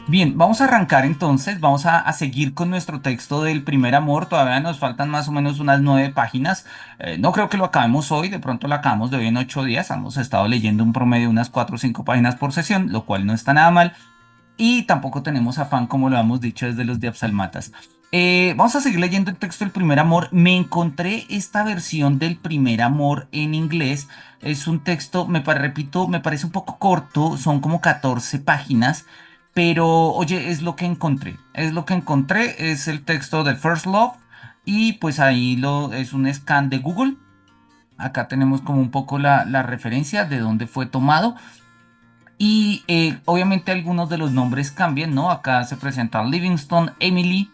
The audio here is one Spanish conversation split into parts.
Bien, vamos a arrancar entonces, vamos a seguir con nuestro texto del primer amor, todavía nos faltan más o menos unas 9 páginas. No creo que lo acabemos hoy, de pronto lo acabamos de hoy en 8 días, hemos estado leyendo un promedio de unas 4 o 5 páginas por sesión, lo cual no está nada mal, y tampoco tenemos afán como lo hemos dicho desde los Diapsalmatas. Vamos a seguir leyendo el texto del primer amor. Me encontré esta versión del primer amor en inglés. Es un texto, repito, me parece un poco corto, son como 14 páginas, pero oye, es lo que encontré. Es lo que encontré, es el texto del First Love y pues ahí es un scan de Google. Acá tenemos como un poco la referencia de dónde fue tomado. Y obviamente algunos de los nombres cambian, ¿no? Acá se presenta Livingston, Emily.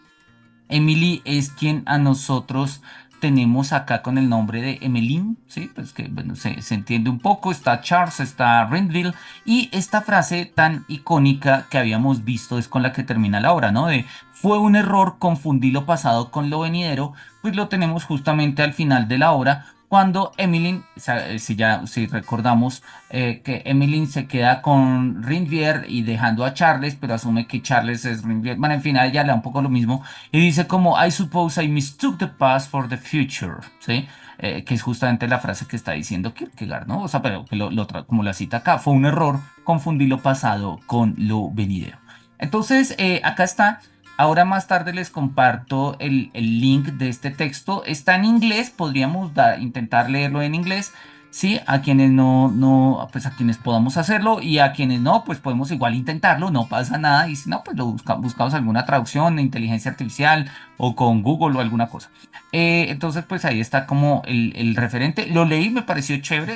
Emily es quien a nosotros tenemos acá con el nombre de Emmeline, ¿sí? Pues que bueno, se entiende un poco. Está Charles, está Renville. Y esta frase tan icónica que habíamos visto es con la que termina la obra, ¿no? De fue un error, confundí lo pasado con lo venidero, pues lo tenemos justamente al final de la obra. Cuando Emmeline, si recordamos que Emmeline se queda con Rinvier y dejando a Charles, pero asume que Charles es Rinvier. Bueno, en fin, a ella le da un poco lo mismo y dice como, I suppose I mistook the past for the future, ¿sí? Que es justamente la frase que está diciendo Kierkegaard, ¿no? O sea, pero que como la cita acá, fue un error confundir lo pasado con lo venidero. Entonces, acá está. Ahora más tarde les comparto el link de este texto. Está en inglés, podríamos intentar leerlo en inglés. Sí, a quienes pues a quienes podamos hacerlo y a quienes no, pues podemos igual intentarlo, no pasa nada. Y si no, pues buscamos alguna traducción de inteligencia artificial o con Google o alguna cosa. Entonces, pues ahí está como el referente. Lo leí, me pareció chévere,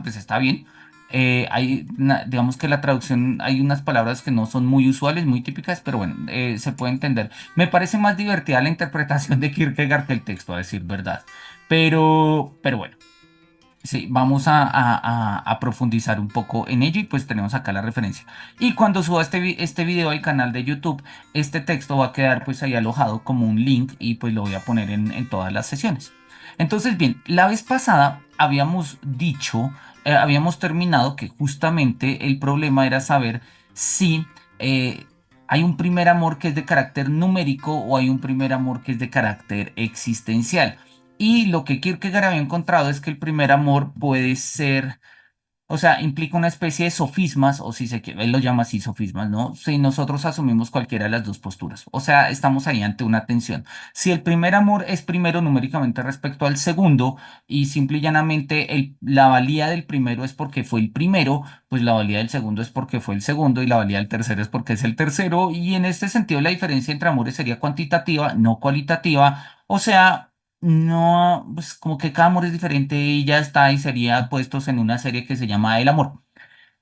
pues está bien. Digamos que la traducción, hay unas palabras que no son muy usuales, muy típicas, pero bueno, se puede entender. Me parece más divertida la interpretación de Kierkegaard que el texto, a decir verdad. Pero bueno. Sí, vamos a profundizar un poco en ello y pues tenemos acá la referencia. Y cuando suba este video al canal de YouTube, este texto va a quedar pues ahí alojado como un link y pues lo voy a poner en todas las sesiones. Entonces, bien, la vez pasada habíamos dicho, habíamos terminado que justamente el problema era saber si hay un primer amor que es de carácter numérico o hay un primer amor que es de carácter existencial. Y lo que Kierkegaard había encontrado es que el primer amor puede ser, o sea, implica una especie de sofismas, o si se quiere, él lo llama así sofismas, ¿no? Si nosotros asumimos cualquiera de las dos posturas. O sea, estamos ahí ante una tensión. Si el primer amor es primero numéricamente respecto al segundo, y simple y llanamente la valía del primero es porque fue el primero, pues la valía del segundo es porque fue el segundo, y la valía del tercero es porque es el tercero. Y en este sentido, la diferencia entre amores sería cuantitativa, no cualitativa. O sea, no, pues como que cada amor es diferente y ya está y sería puestos en una serie que se llama El amor.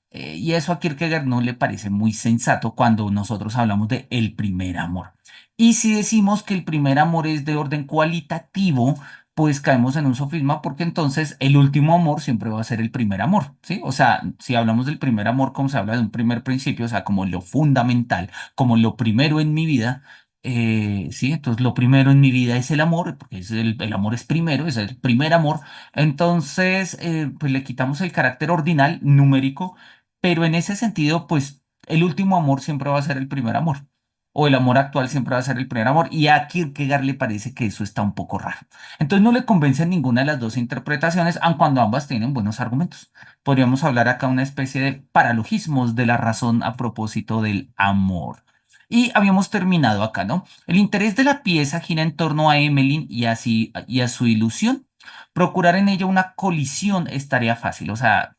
Y eso a Kierkegaard no le parece muy sensato cuando nosotros hablamos de el primer amor. Y si decimos que el primer amor es de orden cualitativo, pues caemos en un sofisma porque entonces el último amor siempre va a ser el primer amor, ¿sí? O sea, si hablamos del primer amor como se habla de un primer principio, o sea, como lo fundamental, como lo primero en mi vida, sí, entonces lo primero en mi vida es el amor, porque el amor es primero, es el primer amor. Entonces, pues le quitamos el carácter ordinal, numérico, pero en ese sentido, pues el último amor siempre va a ser el primer amor. O el amor actual siempre va a ser el primer amor. Y a Kierkegaard le parece que eso está un poco raro. Entonces no le convence ninguna de las dos interpretaciones, aun cuando ambas tienen buenos argumentos. Podríamos hablar acá una especie de paralogismos de la razón a propósito del amor. Y habíamos terminado acá, ¿no? El interés de la pieza gira en torno a Emmeline y a su ilusión. Procurar en ella una colisión es tarea fácil. O sea,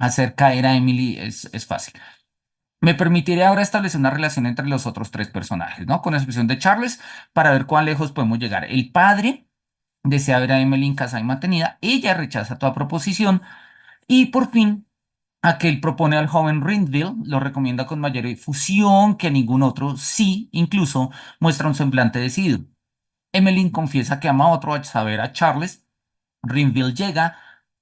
hacer caer a Emily es fácil. Me permitiré ahora establecer una relación entre los otros tres personajes, ¿no? Con la excepción de Charles, para ver cuán lejos podemos llegar. El padre desea ver a Emily casada y mantenida, ella rechaza toda proposición y por fin aquel propone al joven Rindville, lo recomienda con mayor efusión que a ningún otro, sí, incluso muestra un semblante decidido. Emmeline confiesa que ama a otro al saber a Charles. Rinville llega,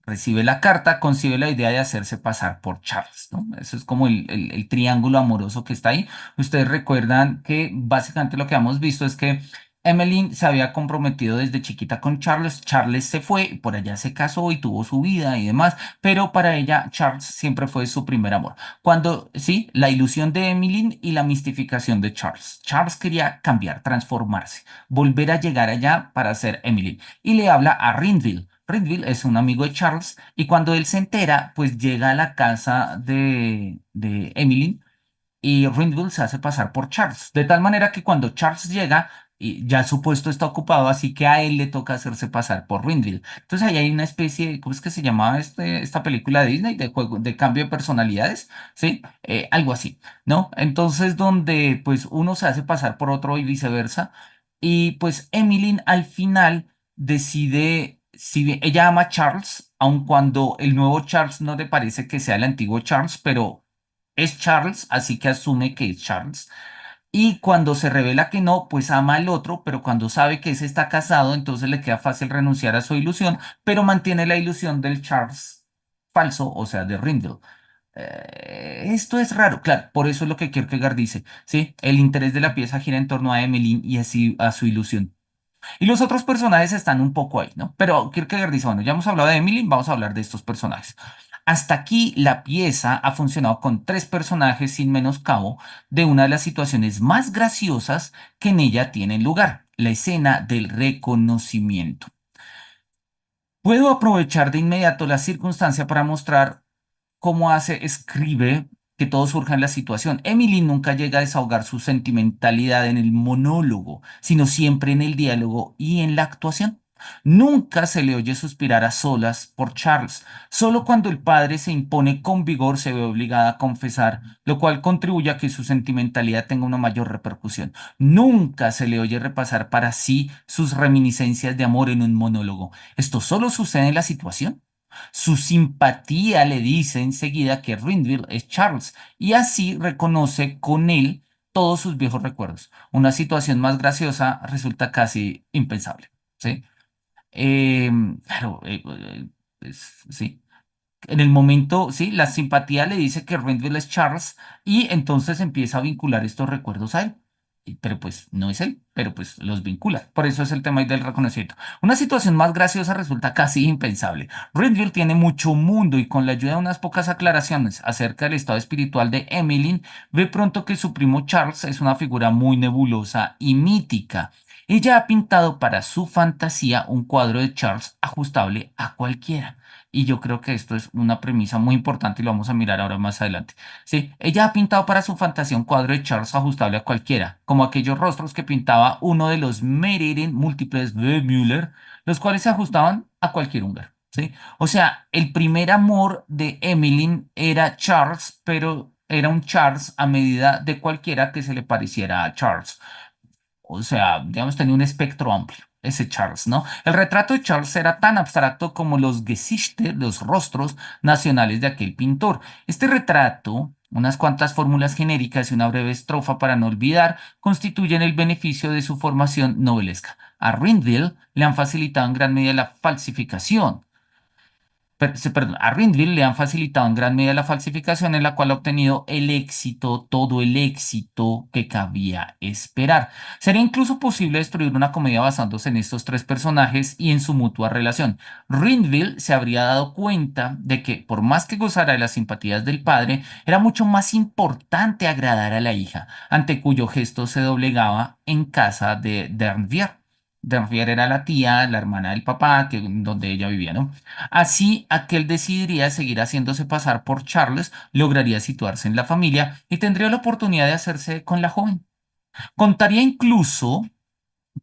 recibe la carta, concibe la idea de hacerse pasar por Charles, ¿no? Eso es como el triángulo amoroso que está ahí. Ustedes recuerdan que básicamente lo que hemos visto es que Emmeline se había comprometido desde chiquita con Charles. Charles se fue, por allá se casó y tuvo su vida y demás, pero para ella Charles siempre fue su primer amor. Cuando, sí, la ilusión de Emmeline y la mistificación de Charles. Charles quería cambiar, transformarse, volver a llegar allá para ser Emmeline. Y le habla a Rinville. Rinville es un amigo de Charles y cuando él se entera, pues llega a la casa de Emmeline y Ringold se hace pasar por Charles. De tal manera que cuando Charles llega, y ya su puesto está ocupado, así que a él le toca hacerse pasar por Ringold. Entonces ahí hay una especie, ¿cómo es que se llamaba esta película de Disney de juego de cambio de personalidades? Sí, algo así, ¿no? Entonces donde pues uno se hace pasar por otro y viceversa. Y pues Emmeline al final decide, si bien ella ama a Charles, aun cuando el nuevo Charles no le parece que sea el antiguo Charles, pero es Charles, así que asume que es Charles. Y cuando se revela que no, pues ama al otro, pero cuando sabe que ese está casado, entonces le queda fácil renunciar a su ilusión, pero mantiene la ilusión del Charles falso, o sea, de Rindle. Esto es raro, claro, por eso es lo que Kierkegaard dice, ¿sí? El interés de la pieza gira en torno a Emmeline y así a su ilusión. Y los otros personajes están un poco ahí, ¿no? Pero Kierkegaard dice, bueno, ya hemos hablado de Emily, vamos a hablar de estos personajes. Hasta aquí la pieza ha funcionado con tres personajes sin menoscabo de una de las situaciones más graciosas que en ella tienen lugar, la escena del reconocimiento. Puedo aprovechar de inmediato la circunstancia para mostrar cómo escribe que todo surja en la situación. Emily nunca llega a desahogar su sentimentalidad en el monólogo, sino siempre en el diálogo y en la actuación. Nunca se le oye suspirar a solas por Charles. Solo cuando el padre se impone con vigor se ve obligada a confesar, lo cual contribuye a que su sentimentalidad tenga una mayor repercusión. Nunca se le oye repasar para sí sus reminiscencias de amor en un monólogo. Esto solo sucede en la situación. Su simpatía le dice enseguida que Rinville es Charles y así reconoce con él todos sus viejos recuerdos. Una situación más graciosa resulta casi impensable. ¿Sí? Claro, sí. En el momento, sí, la simpatía le dice que Renville es Charles y entonces empieza a vincular estos recuerdos a él. Pero pues no es él, pero pues los vincula. Por eso es el tema ahí del reconocimiento. Una situación más graciosa resulta casi impensable. Renville tiene mucho mundo y con la ayuda de unas pocas aclaraciones acerca del estado espiritual de Emmeline, ve pronto que su primo Charles es una figura muy nebulosa y mítica. Ella ha pintado para su fantasía un cuadro de Charles ajustable a cualquiera. Y yo creo que esto es una premisa muy importante y lo vamos a mirar ahora más adelante. Sí, ella ha pintado para su fantasía un cuadro de Charles ajustable a cualquiera, como aquellos rostros que pintaba uno de los Meriden múltiples de Müller, los cuales se ajustaban a cualquier húngaro. ¿Sí? O sea, el primer amor de Emmeline era Charles, pero era un Charles a medida de cualquiera que se le pareciera a Charles. O sea, digamos, tenía un espectro amplio, ese Charles, ¿no? El retrato de Charles era tan abstracto como los Gesichter, los rostros nacionales de aquel pintor. Este retrato, unas cuantas fórmulas genéricas y una breve estrofa para no olvidar, constituyen el beneficio de su formación novelesca. A Rindville le han facilitado en gran medida la falsificación, perdón, a Rindville le han facilitado en gran medida la falsificación en la cual ha obtenido el éxito, todo el éxito que cabía esperar. Sería incluso posible destruir una comedia basándose en estos tres personajes y en su mutua relación. Rindville se habría dado cuenta de que, por más que gozara de las simpatías del padre, era mucho más importante agradar a la hija, ante cuyo gesto se doblegaba en casa de Dernvier. Dernvier era la tía, la hermana del papá, donde ella vivía, ¿no? Así, aquel decidiría seguir haciéndose pasar por Charles, lograría situarse en la familia y tendría la oportunidad de hacerse con la joven. Contaría incluso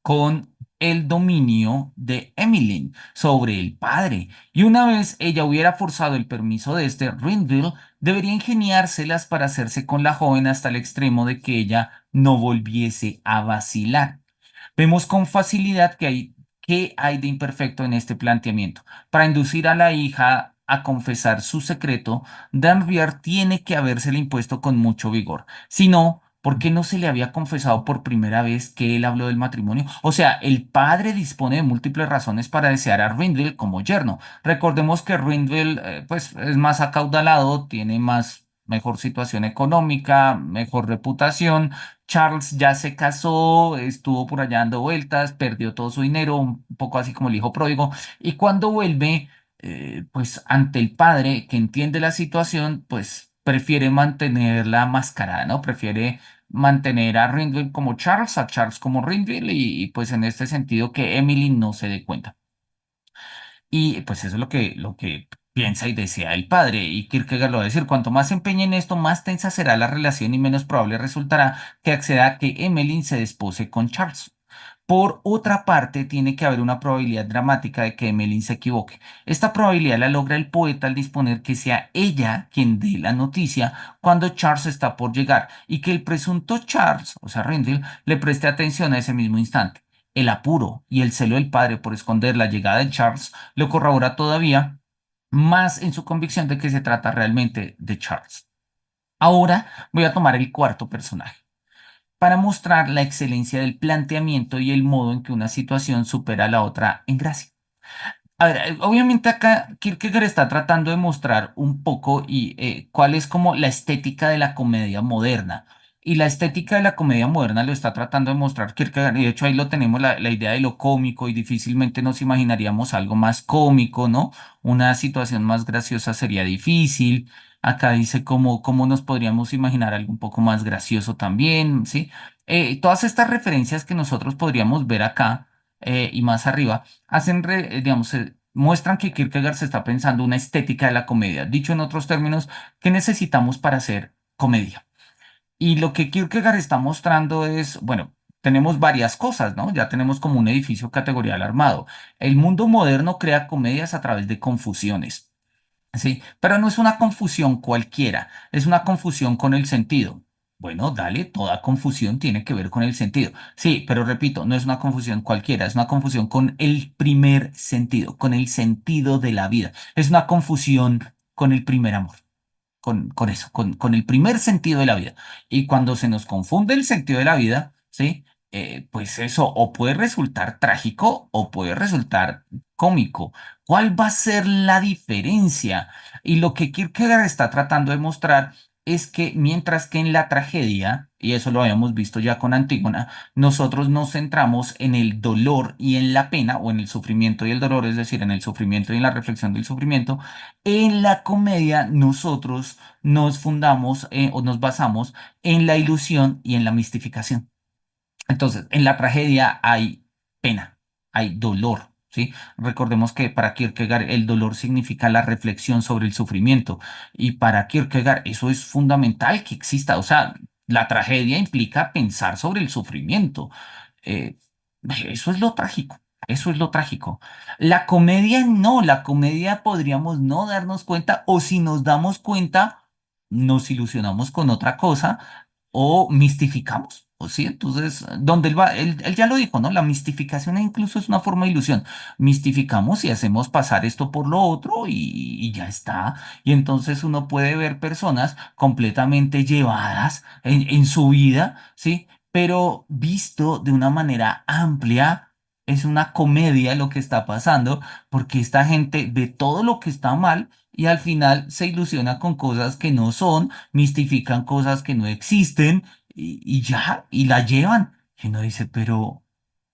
con el dominio de Emmeline sobre el padre, y una vez ella hubiera forzado el permiso de este, Rinville debería ingeniárselas para hacerse con la joven hasta el extremo de que ella no volviese a vacilar. Vemos con facilidad qué hay de imperfecto en este planteamiento. Para inducir a la hija a confesar su secreto, Danvier tiene que habérsele impuesto con mucho vigor. Si no, ¿por qué no se le había confesado por primera vez que él habló del matrimonio? O sea, el padre dispone de múltiples razones para desear a Rindle como yerno. Recordemos que Rindle, pues, es más acaudalado, tiene mejor situación económica, mejor reputación. Charles ya se casó, estuvo por allá dando vueltas, perdió todo su dinero, un poco así como el hijo pródigo, y cuando vuelve, pues ante el padre que entiende la situación, pues prefiere mantener la mascarada, ¿no? Prefiere mantener a Ringfield como Charles, a Charles como Ringfield, y pues en este sentido que Emily no se dé cuenta. Y pues eso es lo que piensa y desea el padre. Y Kierkegaard lo va a decir, cuanto más se empeñe en esto, más tensa será la relación y menos probable resultará que acceda a que Emmeline se despose con Charles. Por otra parte, tiene que haber una probabilidad dramática de que Emmeline se equivoque. Esta probabilidad la logra el poeta al disponer que sea ella quien dé la noticia cuando Charles está por llegar y que el presunto Charles, o sea, Renfield, le preste atención a ese mismo instante. El apuro y el celo del padre por esconder la llegada de Charles lo corrobora todavía más en su convicción de que se trata realmente de Charles. Ahora voy a tomar el cuarto personaje para mostrar la excelencia del planteamiento y el modo en que una situación supera a la otra en gracia. A ver, obviamente acá Kierkegaard está tratando de mostrar un poco y cuál es como la estética de la comedia moderna. Y la estética de la comedia moderna lo está tratando de mostrar Kierkegaard. Y de hecho ahí lo tenemos la idea de lo cómico y difícilmente nos imaginaríamos algo más cómico, ¿no? Una situación más graciosa sería difícil. Acá dice cómo nos podríamos imaginar algo un poco más gracioso también, ¿sí? Todas estas referencias que nosotros podríamos ver acá y más arriba hacen, digamos, muestran que Kierkegaard se está pensando una estética de la comedia. Dicho en otros términos, ¿qué necesitamos para hacer comedia? Y lo que Kierkegaard está mostrando es, bueno, tenemos varias cosas, ¿no? Ya tenemos como un edificio categorial armado. El mundo moderno crea comedias a través de confusiones. Sí, pero no es una confusión cualquiera, es una confusión con el sentido. Bueno, dale, toda confusión tiene que ver con el sentido. Sí, pero repito, no es una confusión cualquiera, es una confusión con el primer sentido, con el sentido de la vida. Es una confusión con el primer amor con eso, con el primer sentido de la vida. Y cuando se nos confunde el sentido de la vida, ¿sí? Pues eso o puede resultar trágico o puede resultar cómico. ¿Cuál va a ser la diferencia? Y lo que Kierkegaard está tratando de mostrar es que mientras que en la tragedia, y eso lo habíamos visto ya con Antígona, nosotros nos centramos en el dolor y en la pena, o en el sufrimiento y el dolor, es decir, en el sufrimiento y en la reflexión del sufrimiento, en la comedia nosotros nos fundamos o nos basamos en la ilusión y en la mistificación. Entonces, en la tragedia hay pena, hay dolor, ¿sí? Recordemos que para Kierkegaard el dolor significa la reflexión sobre el sufrimiento y para Kierkegaard eso es fundamental que exista, o sea, la tragedia implica pensar sobre el sufrimiento. Eh, Eso es lo trágico. Eso es lo trágico. La comedia no, la comedia podríamos no darnos cuenta o si nos damos cuenta, nos ilusionamos con otra cosa o mistificamos, ¿o sí? Entonces, donde él va, él ya lo dijo, ¿no? La mistificación incluso es una forma de ilusión. Mistificamos y hacemos pasar esto por lo otro y ya está. Y entonces uno puede ver personas completamente llevadas en su vida, ¿sí? Pero visto de una manera amplia. Es una comedia lo que está pasando, porque esta gente ve todo lo que está mal y al final se ilusiona con cosas que no son, mistifican cosas que no existen y ya, y la llevan. Y uno dice, pero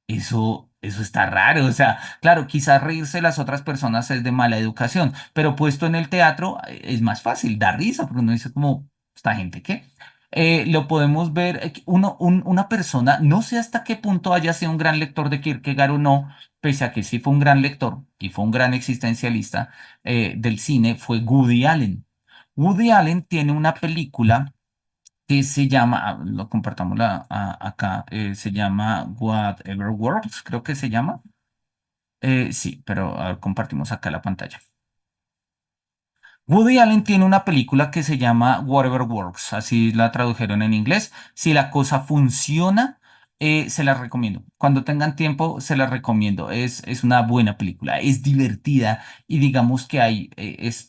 eso está raro. O sea, claro, quizás reírse de las otras personas es de mala educación, pero puesto en el teatro es más fácil, da risa, porque uno dice como, ¿esta gente qué? Lo podemos ver, que una persona, no sé hasta qué punto haya sido un gran lector de Kierkegaard o no, pese a que sí fue un gran lector y fue un gran existencialista del cine, fue Woody Allen. Woody Allen tiene una película que se llama, lo compartamos acá, se llama Whatever Works, creo que se llama. Sí, pero a ver, compartimos acá la pantalla. Woody Allen tiene una película que se llama Whatever Works, así la tradujeron en inglés. Si la cosa funciona, se la recomiendo. Cuando tengan tiempo, se la recomiendo. Es una buena película, es divertida y digamos que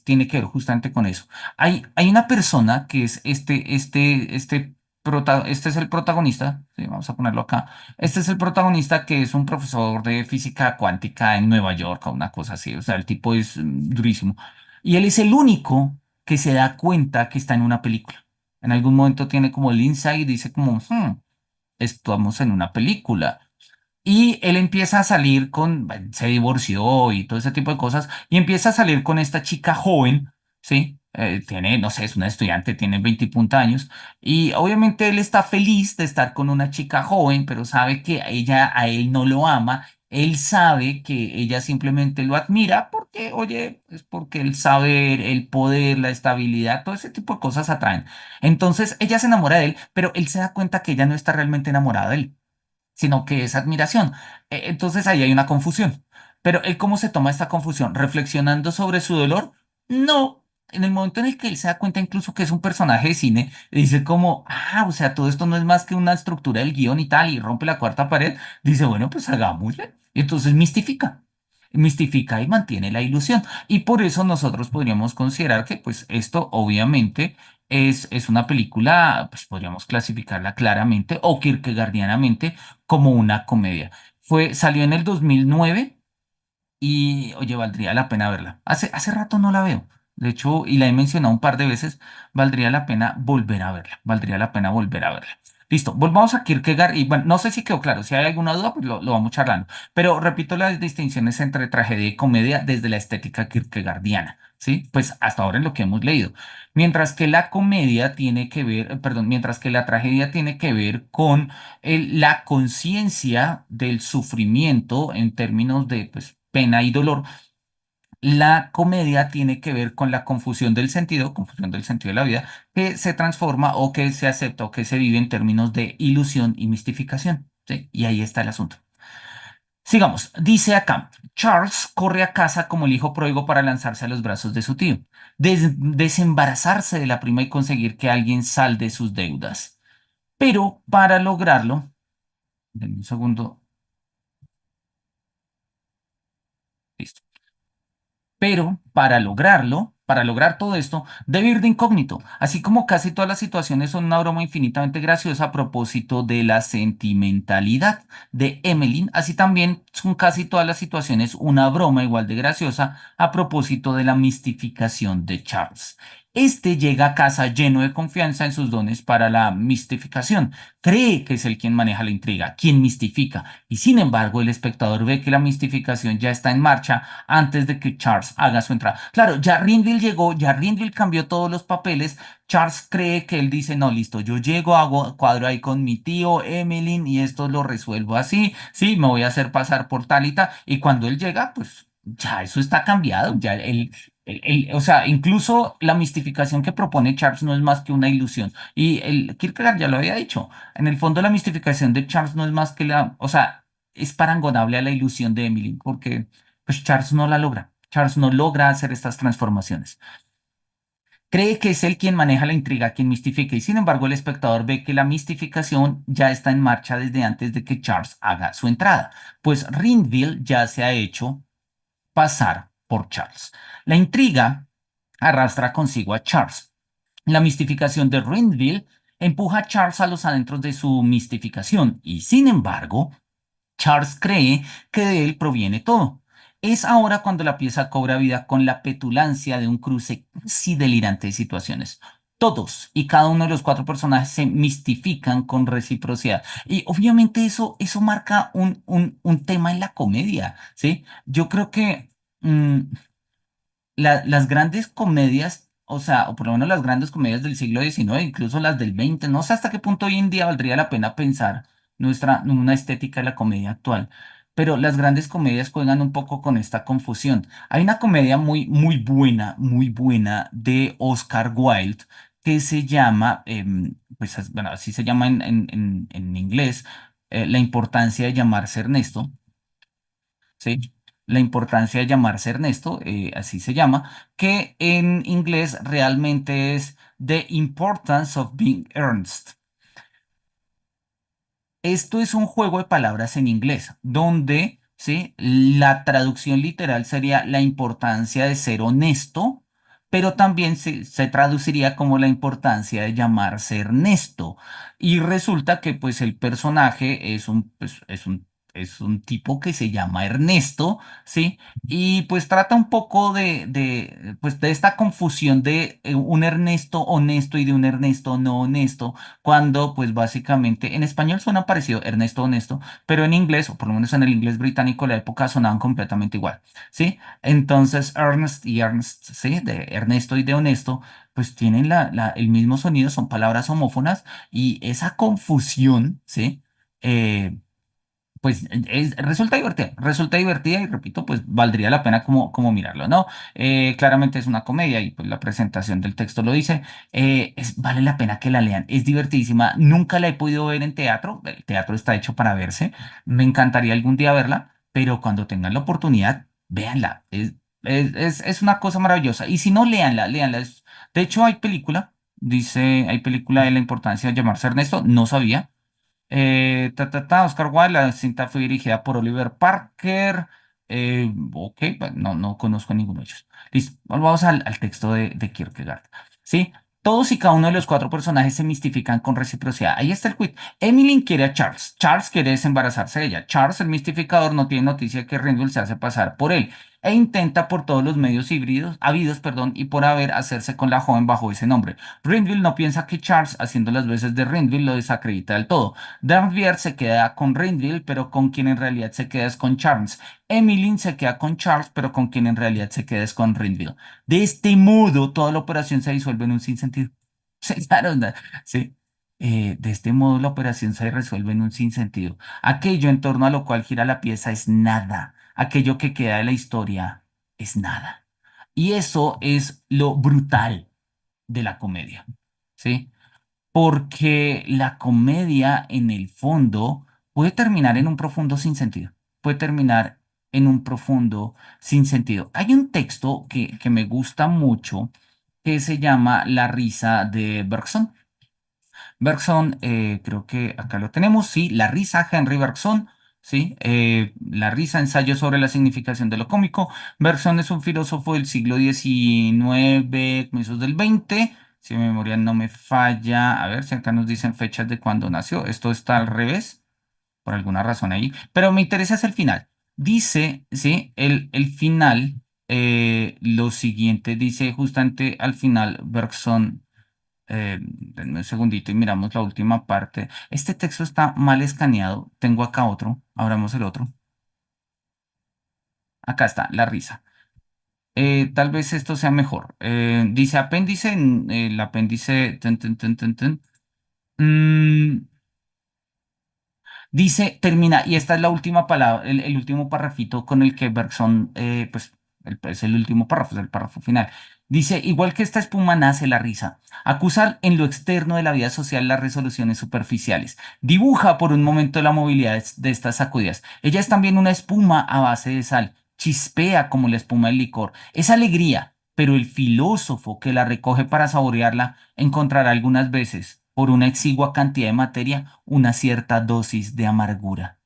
tiene que ver justamente con eso. Hay una persona que es este es el protagonista, sí, vamos a ponerlo acá. Este es el protagonista que es un profesor de física cuántica en Nueva York o una cosa así. O sea, el tipo es durísimo. Y él es el único que se da cuenta que está en una película. En algún momento tiene como el insight y dice como, "Hmm". estamos en una película. Y él empieza a salir con, bueno, se divorció y todo ese tipo de cosas, y empieza a salir con esta chica joven, ¿sí? Tiene, no sé, es una estudiante, tiene 20 y punta años, y obviamente él está feliz de estar con una chica joven, pero sabe que ella a él no lo ama. Él sabe que ella simplemente lo admira porque, oye, es porque el saber, el poder, la estabilidad, todo ese tipo de cosas atraen. Entonces ella se enamora de él, pero él se da cuenta que ella no está realmente enamorada de él, sino que es admiración. Entonces ahí hay una confusión. Pero él, ¿cómo se toma esta confusión? ¿Reflexionando sobre su dolor? No. En el momento en el que él se da cuenta incluso que es un personaje de cine, dice como, o sea, todo esto no es más que una estructura del guión y tal, y rompe la cuarta pared, dice, bueno, pues hagámosle. Y entonces mistifica. Mistifica y mantiene la ilusión. Y por eso nosotros podríamos considerar que, pues, esto obviamente es una película, pues podríamos clasificarla claramente o kierkegaardianamente como una comedia. Salió en el 2009 y, oye, valdría la pena verla. Hace rato no la veo. De hecho, y la he mencionado un par de veces, valdría la pena volver a verla. Valdría la pena volver a verla. Listo, volvamos a Kierkegaard. Y bueno, no sé si quedó claro. Si hay alguna duda, pues lo vamos charlando. Pero repito las distinciones entre tragedia y comedia desde la estética kierkegaardiana. ¿Sí? Pues hasta ahora en lo que hemos leído. Mientras que la comedia tiene que ver, perdón, mientras que la tragedia tiene que ver con la conciencia del sufrimiento en términos de pues, pena y dolor. La comedia tiene que ver con la confusión del sentido de la vida, que se transforma o que se acepta o que se vive en términos de ilusión y mistificación. ¿Sí? Y ahí está el asunto. Sigamos, dice acá, Charles corre a casa como el hijo pródigo para lanzarse a los brazos de su tío, desembarazarse de la prima y conseguir que alguien salde sus deudas. Pero para lograrlo, denme un segundo, listo. Pero para lograr todo esto, debe ir de incógnito, así como casi todas las situaciones son una broma infinitamente graciosa a propósito de la sentimentalidad de Emmeline, así también son casi todas las situaciones una broma igual de graciosa a propósito de la mistificación de Charles. Este llega a casa lleno de confianza en sus dones para la mistificación. Cree que es el quien maneja la intriga, quien mistifica, y sin embargo el espectador ve que la mistificación ya está en marcha antes de que Charles haga su entrada. Claro, ya Rindle llegó, ya Rindle cambió todos los papeles. Charles cree que él dice, no, listo, yo llego, hago cuadro ahí con mi tío, Emmeline, y esto lo resuelvo así, sí, me voy a hacer pasar por tal y tal. Y cuando él llega, pues ya eso está cambiado, ya o sea, incluso la mistificación que propone Charles no es más que una ilusión. Y el Kierkegaard ya lo había dicho. En el fondo, la mistificación de Charles no es más que o sea, es parangonable a la ilusión de Emily, porque pues Charles no la logra. Charles no logra hacer estas transformaciones. Cree que es él quien maneja la intriga, quien mistifica, y sin embargo el espectador ve que la mistificación ya está en marcha desde antes de que Charles haga su entrada, pues Rindville ya se ha hecho pasar por Charles. La intriga arrastra consigo a Charles. La mistificación de Rindville empuja a Charles a los adentros de su mistificación, y sin embargo, Charles cree que de él proviene todo. Es ahora cuando la pieza cobra vida con la petulancia de un cruce casi delirante de situaciones. Todos y cada uno de los cuatro personajes se mistifican con reciprocidad. Y obviamente eso marca un tema en la comedia, ¿sí? Yo creo que mm, las grandes comedias, o sea, o por lo menos las grandes comedias del siglo XIX, incluso las del XX, no sé hasta qué punto hoy en día valdría la pena pensar una estética de la comedia actual, pero las grandes comedias juegan un poco con esta confusión. Hay una comedia muy buena de Oscar Wilde que se llama, pues bueno, así se llama en inglés, La importancia de llamarse Ernesto. ¿Sí? La importancia de llamarse Ernesto, así se llama, que en inglés realmente es The Importance of Being Ernst. Esto es un juego de palabras en inglés, donde, ¿sí? La traducción literal sería la importancia de ser honesto, pero también se traduciría como la importancia de llamarse Ernesto. Y resulta que pues el personaje es un es un tipo que se llama Ernesto, ¿sí? Y pues trata un poco pues, de esta confusión de un Ernesto honesto y de un Ernesto no honesto, cuando pues básicamente en español suena parecido, Ernesto honesto, pero en inglés, o por lo menos en el inglés británico de la época, sonaban completamente igual, ¿sí? Entonces Ernest y Ernst, ¿sí? De Ernesto y de honesto, pues tienen el mismo sonido, son palabras homófonas y esa confusión, ¿sí? Eh, pues resulta divertida y repito, pues valdría la pena como mirarlo, ¿no? Claramente es una comedia y pues la presentación del texto lo dice. Vale la pena que la lean, es divertidísima. Nunca la he podido ver en teatro, el teatro está hecho para verse. Me encantaría algún día verla, pero cuando tengan la oportunidad, véanla. Es una cosa maravillosa. Y si no, léanla. De hecho, hay película de la importancia de llamarse Ernesto, no sabía. Oscar Wilde, la cinta fue dirigida por Oliver Parker. Ok, pues, no conozco a ninguno de ellos. Listo, vamos al texto de Kierkegaard. ¿Sí? Todos y cada uno de los cuatro personajes se mistifican con reciprocidad. Ahí está el quid. Emily quiere a Charles. Charles quiere desembarazarse de ella. Charles, el mistificador, no tiene noticia de que Rendell se hace pasar por él e intenta por todos los medios habidos, perdón, y por haber hacerse con la joven bajo ese nombre. Rendell no piensa que Charles, haciendo las veces de Rendell, lo desacredita del todo. Danvier se queda con Rendell, pero con quien en realidad se queda es con Charles. Emmeline se queda con Charles, pero con quien en realidad se queda es con Rendell. De este modo, toda la operación se disuelve en un sinsentido. Sí, claro, sí. De este modo, la operación se resuelve en un sinsentido. Aquello en torno a lo cual gira la pieza es nada. Aquello que queda de la historia es nada. Y eso es lo brutal de la comedia. ¿Sí? Porque la comedia en el fondo puede terminar en un profundo sinsentido, puede terminar en un profundo sinsentido. Hay un texto que me gusta mucho que se llama La risa de Bergson. Bergson, creo que acá lo tenemos, sí, La risa, Henry Bergson, sí, La risa, ensayo sobre la significación de lo cómico. Bergson es un filósofo del siglo XIX, comienzos del XX, si mi memoria no me falla. A ver si acá nos dicen fechas de cuando nació. Esto está al revés, por alguna razón ahí, pero me interesa es el final. Dice, sí, el final, lo siguiente, dice justamente al final Bergson. Denme un segundito y miramos la última parte. Este texto está mal escaneado. Tengo acá otro. Abramos el otro. Acá está, la risa. Tal vez esto sea mejor. Dice apéndice, el apéndice. Mm, Dice, termina, y esta es la última palabra, el último parrafito con el que Bergson, pues, es el último párrafo, es el párrafo final. Dice, igual que esta espuma nace la risa, acusa en lo externo de la vida social las resoluciones superficiales, dibuja por un momento la movilidad de estas sacudidas. Ella es también una espuma a base de sal, chispea como la espuma del licor, es alegría, pero el filósofo que la recoge para saborearla encontrará algunas veces, por una exigua cantidad de materia, una cierta dosis de amargura.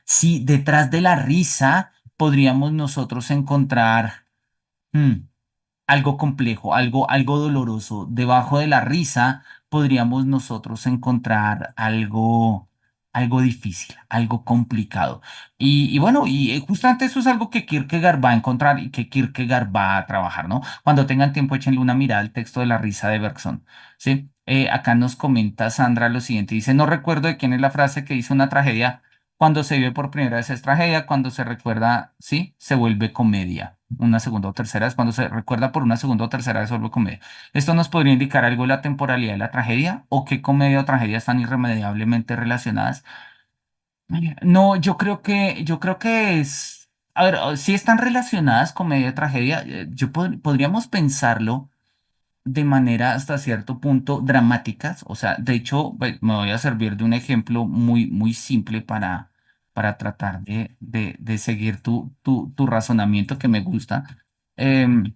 Si detrás de la risa podríamos nosotros encontrar hmm, algo complejo, algo doloroso. Debajo de la risa podríamos nosotros encontrar algo difícil, algo complicado. Y bueno, justamente eso es algo que Kierkegaard va a encontrar y que Kierkegaard va a trabajar, ¿no? Cuando tengan tiempo, échenle una mirada al texto de la risa de Bergson, ¿sí? Acá nos comenta Sandra lo siguiente, dice, no recuerdo de quién es la frase que dice una tragedia. Cuando se vive por primera vez es tragedia, cuando se recuerda, sí, se vuelve comedia. Una segunda o tercera vez, cuando se recuerda por una segunda o tercera vez, se vuelve comedia. ¿Esto nos podría indicar algo de la temporalidad de la tragedia o qué comedia o tragedia están irremediablemente relacionadas? No, yo creo que es, a ver, si están relacionadas comedia y tragedia, podríamos pensarlo de manera hasta cierto punto dramáticas. O sea, de hecho, me voy a servir de un ejemplo muy simple para tratar de seguir tu razonamiento que me gusta. Em,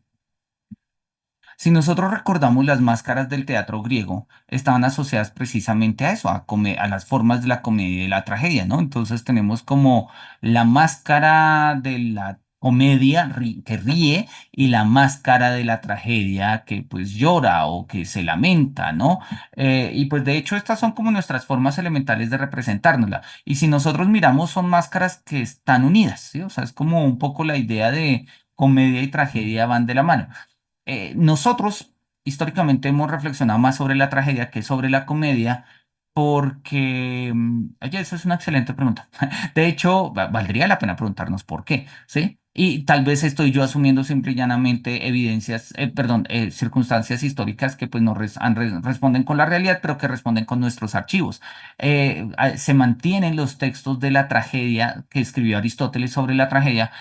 si nosotros recordamos las máscaras del teatro griego, estaban asociadas precisamente a eso, a las formas de la comedia y de la tragedia, ¿no? Entonces tenemos como la máscara de la comedia que ríe y la máscara de la tragedia que pues llora o que se lamenta, ¿no? Y pues de hecho estas son como nuestras formas elementales de representárnosla. Y si nosotros miramos son máscaras que están unidas, ¿sí? O sea, es como un poco la idea de comedia y tragedia van de la mano. Nosotros históricamente hemos reflexionado más sobre la tragedia que sobre la comedia porque, oye, esa es una excelente pregunta. De hecho, valdría la pena preguntarnos por qué, ¿sí? Y tal vez estoy yo asumiendo simple y llanamente evidencias, perdón, circunstancias históricas que pues no responden con la realidad, pero que responden con nuestros archivos. Se mantienen los textos de la tragedia que escribió Aristóteles sobre la tragedia.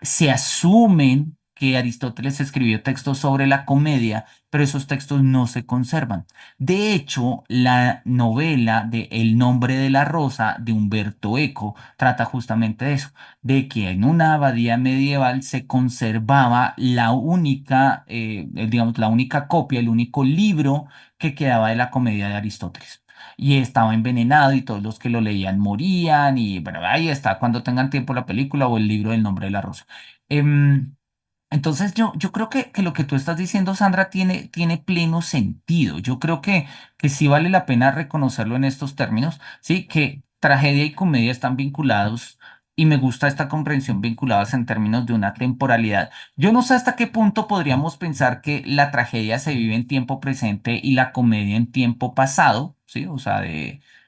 Se asumen que Aristóteles escribió textos sobre la comedia, pero esos textos no se conservan. De hecho, la novela de El nombre de la rosa de Humberto Eco trata justamente de eso, de que en una abadía medieval se conservaba la única, digamos, la única copia, el único libro que quedaba de la comedia de Aristóteles. Y estaba envenenado y todos los que lo leían morían y bueno, ahí está, cuando tengan tiempo la película o el libro del nombre de la rosa. Em, entonces yo creo que lo que tú estás diciendo, Sandra, tiene pleno sentido. Yo creo que sí vale la pena reconocerlo en estos términos, ¿sí? Que tragedia y comedia están vinculados y me gusta esta comprensión vinculadas en términos de una temporalidad. Yo no sé hasta qué punto podríamos pensar que la tragedia se vive en tiempo presente y la comedia en tiempo pasado, ¿sí? O sea,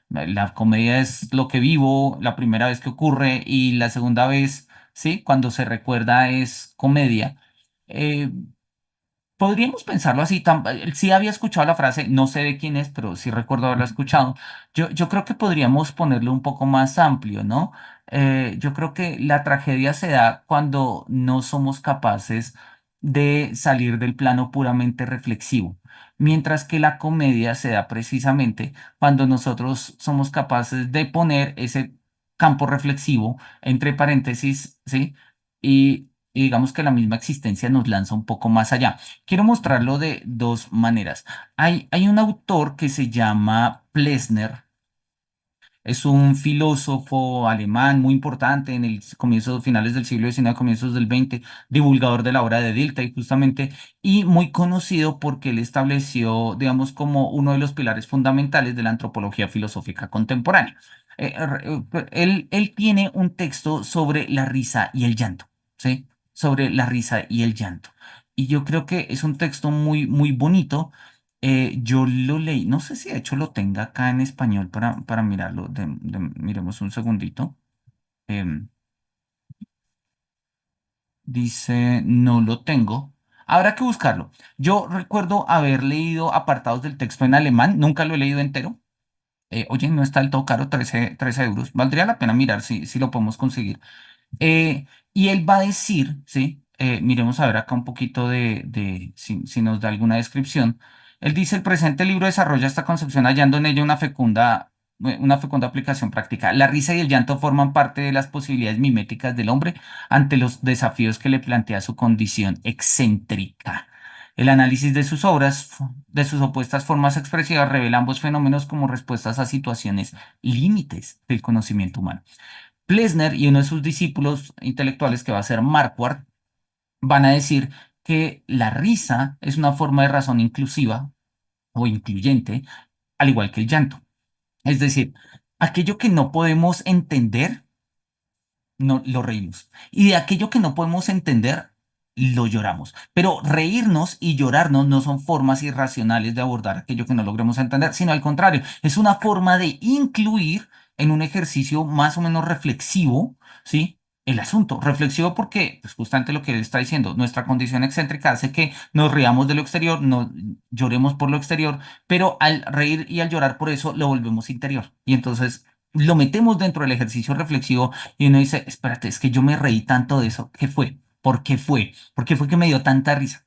la comedia es lo que vivo la primera vez que ocurre y la segunda vez, ¿sí? Cuando se recuerda es comedia. Eh, Podríamos pensarlo así. Sí había escuchado la frase, no sé de quién es, pero sí recuerdo haberla escuchado. Yo creo que podríamos ponerlo un poco más amplio, ¿no? Yo creo que la tragedia se da cuando no somos capaces de salir del plano puramente reflexivo, mientras que la comedia se da precisamente cuando nosotros somos capaces de poner ese campo reflexivo entre paréntesis, ¿sí? Y digamos que la misma existencia nos lanza un poco más allá. Quiero mostrarlo de dos maneras. Hay un autor que se llama Plessner, es un filósofo alemán muy importante en el comienzo, finales del siglo XIX, comienzos del XX, divulgador de la obra de Dilthey justamente, y muy conocido porque él estableció, digamos, como uno de los pilares fundamentales de la antropología filosófica contemporánea. Él tiene un texto sobre la risa y el llanto, ¿sí? Sobre la risa y el llanto. Y yo creo que es un texto muy, muy bonito. Yo lo leí, no sé si de hecho lo tenga acá en español para mirarlo. Miremos un segundito. Em, Dice, no lo tengo. Habrá que buscarlo. Yo recuerdo haber leído apartados del texto en alemán, nunca lo he leído entero. Oye, no está del todo caro, 13 euros. Valdría la pena mirar si lo podemos conseguir. Y él va a decir, ¿sí? Miremos a ver acá un poquito si nos da alguna descripción. Él dice, el presente libro desarrolla esta concepción hallando en ella una fecunda aplicación práctica. La risa y el llanto forman parte de las posibilidades miméticas del hombre ante los desafíos que le plantea su condición excéntrica. El análisis de sus obras, de sus opuestas formas expresivas, revela ambos fenómenos como respuestas a situaciones límites del conocimiento humano. Plessner y uno de sus discípulos intelectuales, que va a ser Marquardt, van a decir que la risa es una forma de razón inclusiva o incluyente, al igual que el llanto. Es decir, aquello que no podemos entender, no lo reímos. Y de aquello que no podemos entender, lo lloramos. Pero reírnos y llorarnos no son formas irracionales de abordar aquello que no logremos entender, sino al contrario, es una forma de incluir en un ejercicio más o menos reflexivo, ¿sí? El asunto, reflexivo porque, pues justamente lo que él está diciendo, nuestra condición excéntrica hace que nos riamos de lo exterior, no lloremos por lo exterior, pero al reír y al llorar por eso lo volvemos interior. Y entonces lo metemos dentro del ejercicio reflexivo y uno dice, espérate, es que yo me reí tanto de eso. ¿Qué fue? ¿Por qué fue? ¿Por qué fue que me dio tanta risa?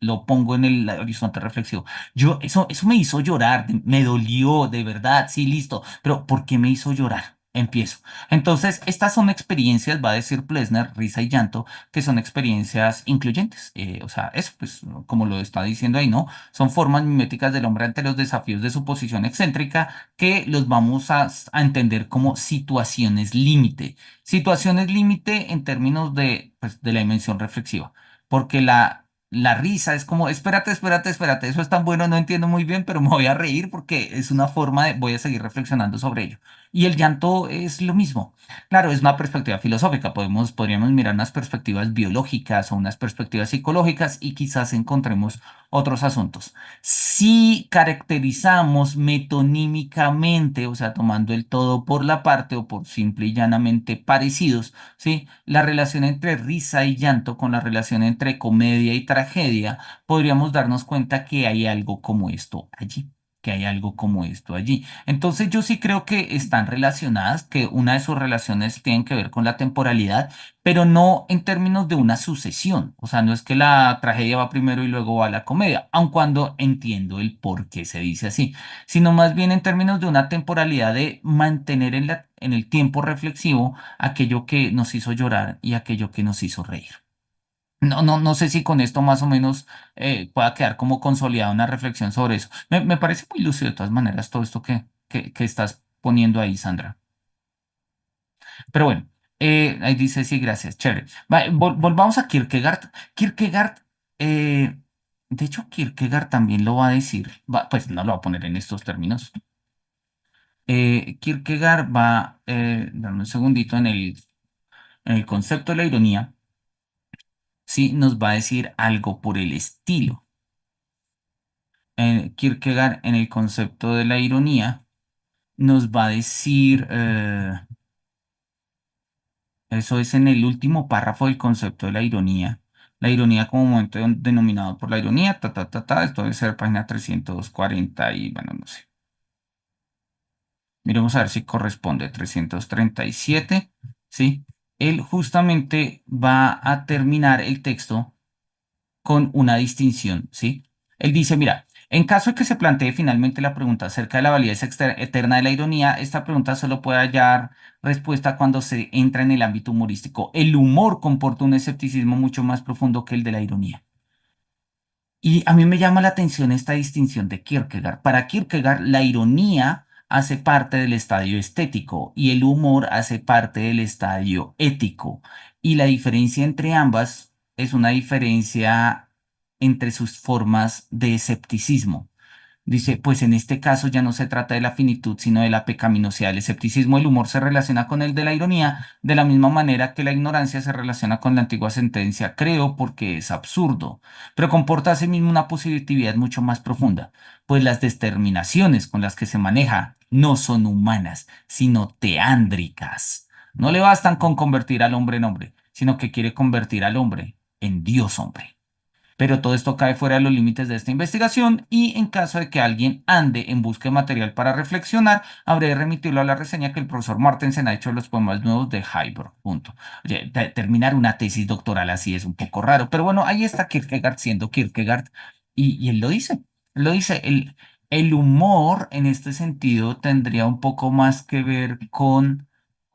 Lo pongo en el horizonte reflexivo. Eso me hizo llorar, me dolió, de verdad, sí, listo. Pero ¿por qué me hizo llorar? empiezo. Entonces, estas son experiencias, va a decir Plesner, risa y llanto, que son experiencias incluyentes. O sea, eso, pues, como lo está diciendo ahí, ¿no? Son formas miméticas del hombre ante los desafíos de su posición excéntrica que los vamos a entender como situaciones límite. Situaciones límite en términos de, pues, de la dimensión reflexiva, porque la risa es como, espérate, espérate, espérate, eso es tan bueno, no entiendo muy bien, pero me voy a reír porque es una forma de, voy a seguir reflexionando sobre ello. Y el llanto es lo mismo. Claro, es una perspectiva filosófica, podríamos mirar unas perspectivas biológicas o unas perspectivas psicológicas y quizás encontremos otros asuntos. Si caracterizamos metonímicamente, o sea, tomando el todo por la parte o por simple y llanamente parecidos, ¿sí? La relación entre risa y llanto con la relación entre comedia y tragedia, podríamos darnos cuenta que hay algo como esto allí, que hay algo como esto allí. Entonces yo sí creo que están relacionadas, que una de sus relaciones tiene que ver con la temporalidad, pero no en términos de una sucesión. O sea, no es que la tragedia va primero y luego va la comedia, aun cuando entiendo el por qué se dice así, sino más bien en términos de una temporalidad de mantener en el tiempo reflexivo aquello que nos hizo llorar y aquello que nos hizo reír. No sé si con esto más o menos pueda quedar como consolidada una reflexión sobre eso. Me parece muy lúcido de todas maneras todo esto que estás poniendo ahí, Sandra. Pero bueno, ahí dice sí, gracias, chévere. Volvamos a Kierkegaard. Kierkegaard, eh, de hecho, Kierkegaard también lo va a decir, pues no lo va a poner en estos términos. Kierkegaard va, dame un segundito en el concepto de la ironía, sí, nos va a decir algo por el estilo. Kierkegaard en el concepto de la ironía nos va a decir, eso es en el último párrafo del concepto de la ironía. La ironía como momento denominado por la ironía, esto debe ser página 340 y bueno, no sé. Miremos a ver si corresponde, 337, ¿sí? Él justamente va a terminar el texto con una distinción, ¿sí? Él dice, mira, en caso de que se plantee finalmente la pregunta acerca de la validez eterna de la ironía, esta pregunta solo puede hallar respuesta cuando se entra en el ámbito humorístico. El humor comporta un escepticismo mucho más profundo que el de la ironía. Y a mí me llama la atención esta distinción de Kierkegaard. Para Kierkegaard, la ironía hace parte del estadio estético y el humor hace parte del estadio ético. Y la diferencia entre ambas es una diferencia entre sus formas de escepticismo. Dice, pues en este caso ya no se trata de la finitud, sino de la pecaminosidad. El escepticismo del humor se relaciona con el de la ironía, de la misma manera que la ignorancia se relaciona con la antigua sentencia, creo, porque es absurdo, pero comporta asimismo una positividad mucho más profunda, pues las determinaciones con las que se maneja no son humanas, sino teándricas. No le bastan con convertir al hombre en hombre, sino que quiere convertir al hombre en Dios hombre. Pero todo esto cae fuera de los límites de esta investigación y en caso de que alguien ande en busca de material para reflexionar, habré de remitirlo a la reseña que el profesor Martensen ha hecho de los poemas nuevos de Heiberg. Punto. Oye, terminar una tesis doctoral así es un poco raro, pero bueno, ahí está Kierkegaard siendo Kierkegaard y él lo dice. Lo dice, el humor en este sentido tendría un poco más que ver con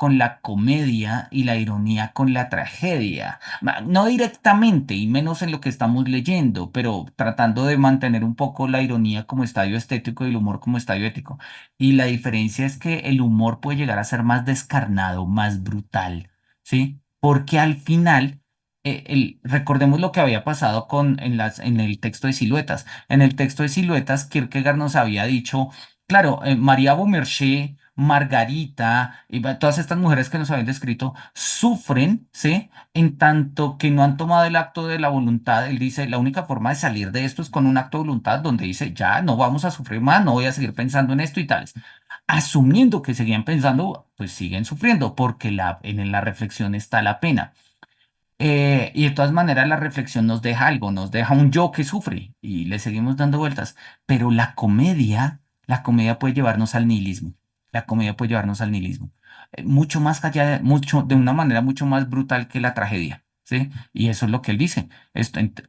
la comedia y la ironía con la tragedia. No directamente y menos en lo que estamos leyendo, pero tratando de mantener un poco la ironía como estadio estético y el humor como estadio ético. Y la diferencia es que el humor puede llegar a ser más descarnado, más brutal, ¿sí? Porque al final, recordemos lo que había pasado en el texto de Siluetas. En el texto de Siluetas, Kierkegaard nos había dicho, claro, María Beaumarchais, Margarita y todas estas mujeres que nos habían descrito sufren, ¿sí? En tanto que no han tomado el acto de la voluntad. Él dice, la única forma de salir de esto es con un acto de voluntad donde dice, ya no vamos a sufrir más, no voy a seguir pensando en esto y tales. Asumiendo que seguían pensando, pues siguen sufriendo porque en la reflexión está la pena. Y de todas maneras la reflexión nos deja algo, nos deja un yo que sufre y le seguimos dando vueltas. Pero la comedia puede llevarnos al nihilismo. La comedia puede llevarnos al nihilismo. Mucho más allá, mucho, de una manera mucho más brutal que la tragedia, ¿sí? Y eso es lo que él dice.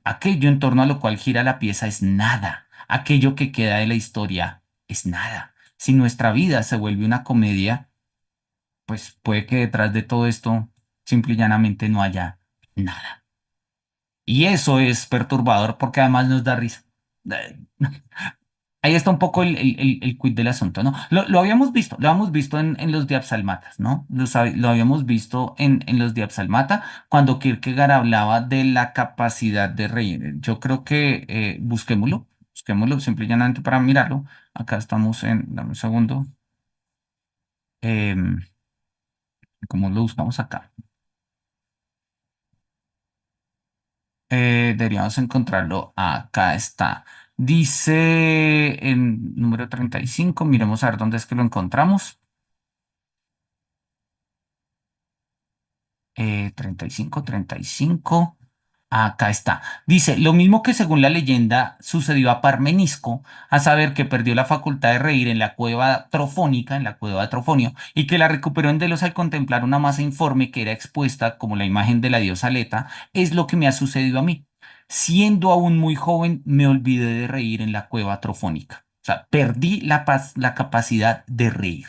Aquello en torno a lo cual gira la pieza es nada. Aquello que queda de la historia es nada. Si nuestra vida se vuelve una comedia, pues puede que detrás de todo esto simple y llanamente no haya nada. Y eso es perturbador porque además nos da risa. Eh, Ahí está un poco el quid del asunto, ¿no? Lo habíamos visto en los Diapsalmatas, ¿no? Lo habíamos visto en los Diapsalmata cuando Kierkegaard hablaba de la capacidad de reír. Yo creo que busquémoslo simple y llanamente para mirarlo. Acá estamos dame un segundo, em, ¿cómo lo buscamos acá? Deberíamos encontrarlo. Acá está. Dice en número 35. Miremos a ver dónde es que lo encontramos. 35. Acá está. Dice, lo mismo que según la leyenda sucedió a Parmenisco, a saber que perdió la facultad de reír en la cueva trofónica, en la cueva de Trofonio, y que la recuperó en Delos al contemplar una masa informe que era expuesta como la imagen de la diosa Leta, es lo que me ha sucedido a mí. Siendo aún muy joven, me olvidé de reír en la cueva trofónica. O sea, perdí la capacidad de reír.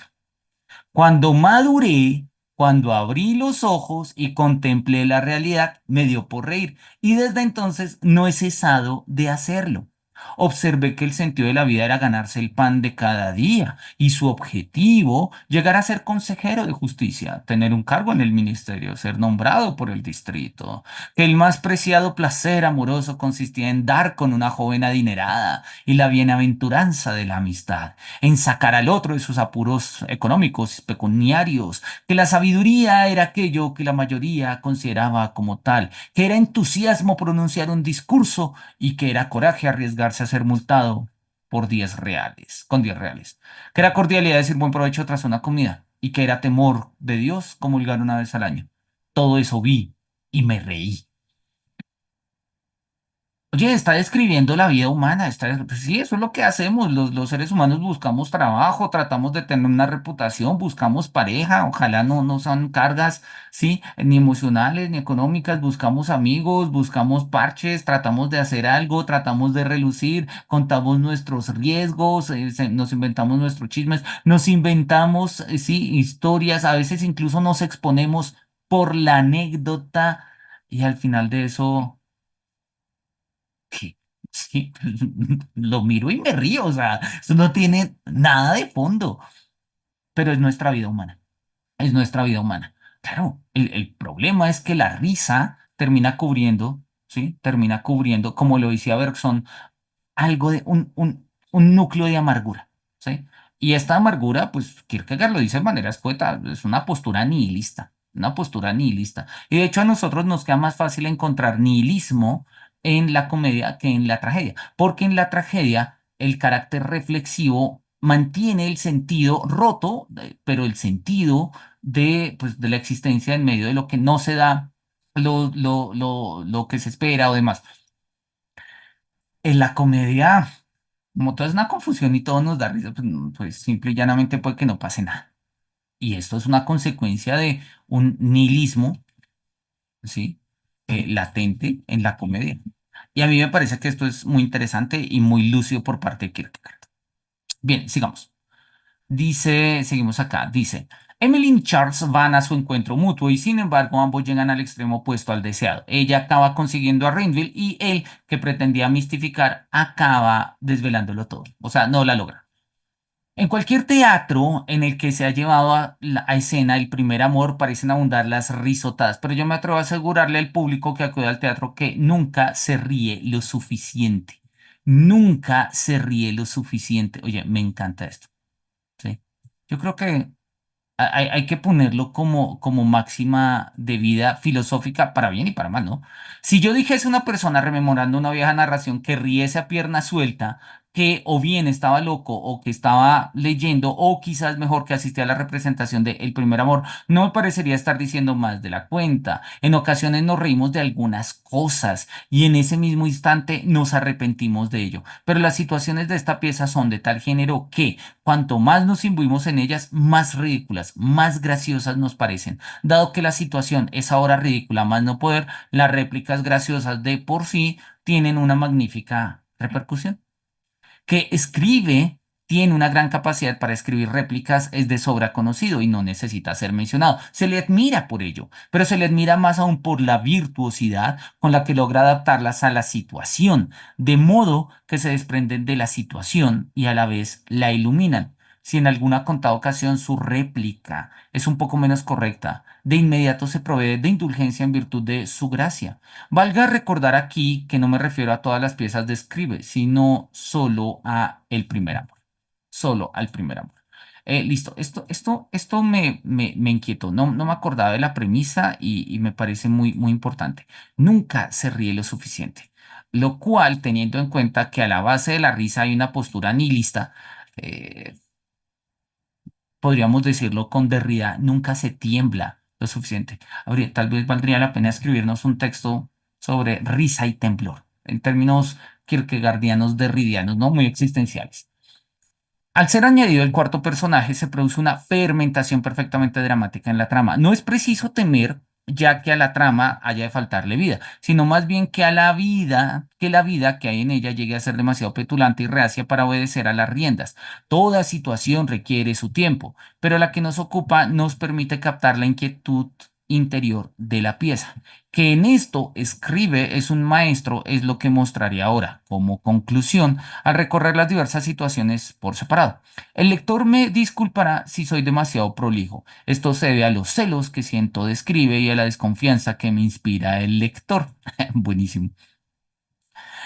Cuando maduré, cuando abrí los ojos y contemplé la realidad, me dio por reír y desde entonces no he cesado de hacerlo. Observé que el sentido de la vida era ganarse el pan de cada día y su objetivo llegar a ser consejero de justicia, tener un cargo en el ministerio, ser nombrado por el distrito, que el más preciado placer amoroso consistía en dar con una joven adinerada y la bienaventuranza de la amistad en sacar al otro de sus apuros económicos, pecuniarios, que la sabiduría era aquello que la mayoría consideraba como tal, que era entusiasmo pronunciar un discurso y que era coraje arriesgarse a ser multado por 10 reales, con 10 reales, que era cordialidad decir buen provecho tras una comida y que era temor de Dios comulgar una vez al año. Todo eso vi y me reí. Oye, está describiendo la vida humana, pues sí, eso es lo que hacemos. Los seres humanos buscamos trabajo, tratamos de tener una reputación, buscamos pareja, ojalá no son cargas, sí, ni emocionales ni económicas, buscamos amigos, buscamos parches, tratamos de hacer algo, tratamos de relucir, contamos nuestros riesgos, nos inventamos nuestros chismes, nos inventamos, sí, historias, a veces incluso nos exponemos por la anécdota y al final de eso. Sí, sí, lo miro y me río, o sea, eso no tiene nada de fondo, pero es nuestra vida humana, es nuestra vida humana. Claro, el problema es que la risa termina cubriendo, ¿sí? Termina cubriendo, como lo decía Bergson, algo de un núcleo de amargura, ¿sí? Y esta amargura, pues Kierkegaard lo dice de manera escueta, es una postura nihilista, una postura nihilista. Y de hecho a nosotros nos queda más fácil encontrar nihilismo en la comedia que en la tragedia, porque en la tragedia el carácter reflexivo mantiene el sentido roto, pero el sentido pues, de la existencia en medio de lo que no se da, lo que se espera o demás. En la comedia, como todo es una confusión y todo nos da risa, pues, pues simple y llanamente puede que no pase nada. Y esto es una consecuencia de un nihilismo, ¿sí? Latente en la comedia. Y a mí me parece que esto es muy interesante y muy lúcido por parte de Kierkegaard. Bien, sigamos. Seguimos acá, dice, Emily y Charles van a su encuentro mutuo y sin embargo ambos llegan al extremo opuesto al deseado. Ella acaba consiguiendo a Rainville y él, que pretendía mistificar, acaba desvelándolo todo. O sea, no la logra. En cualquier teatro en el que se ha llevado a escena el primer amor parecen abundar las risotadas, pero yo me atrevo a asegurarle al público que acude al teatro que nunca se ríe lo suficiente. Nunca se ríe lo suficiente. Oye, me encanta esto. ¿Sí? Yo creo que hay que ponerlo como máxima de vida filosófica para bien y para mal, ¿no? Si yo dijese a una persona rememorando una vieja narración que riese a pierna suelta, que o bien estaba loco o que estaba leyendo o quizás mejor que asistía a la representación de El primer amor, no me parecería estar diciendo más de la cuenta. En ocasiones nos reímos de algunas cosas y en ese mismo instante nos arrepentimos de ello. Pero las situaciones de esta pieza son de tal género que cuanto más nos imbuimos en ellas, más ridículas, más graciosas nos parecen. Dado que la situación es ahora ridícula, más no poder, las réplicas graciosas de por sí tienen una magnífica repercusión. Que escribe tiene una gran capacidad para escribir réplicas, es de sobra conocido y no necesita ser mencionado. Se le admira por ello, pero se le admira más aún por la virtuosidad con la que logra adaptarlas a la situación, de modo que se desprenden de la situación y a la vez la iluminan. Si en alguna contada ocasión su réplica es un poco menos correcta, de inmediato se provee de indulgencia en virtud de su gracia. Valga recordar aquí que no me refiero a todas las piezas de Scribe, sino solo a el primer amor, solo al primer amor. Listo, esto me inquietó, no me acordaba de la premisa y me parece muy importante. Nunca se ríe lo suficiente, lo cual, teniendo en cuenta que a la base de la risa hay una postura nihilista, eh, podríamos decirlo con Derrida, nunca se tiembla lo suficiente. Tal vez valdría la pena escribirnos un texto sobre risa y temblor, en términos kierkegaardianos, derridianos, ¿no? Muy existenciales. Al ser añadido el cuarto personaje, se produce una fermentación perfectamente dramática en la trama. No es preciso temer, ya que a la trama haya de faltarle vida, sino más bien que a la vida que hay en ella llegue a ser demasiado petulante y reacia para obedecer a las riendas. Toda situación requiere su tiempo, pero la que nos ocupa nos permite captar la inquietud interior de la pieza. Que en esto escribe es un maestro es lo que mostraré ahora. Como conclusión, al recorrer las diversas situaciones por separado. El lector me disculpará si soy demasiado prolijo. Esto se debe a los celos que siento de escribe y a la desconfianza que me inspira el lector. Buenísimo.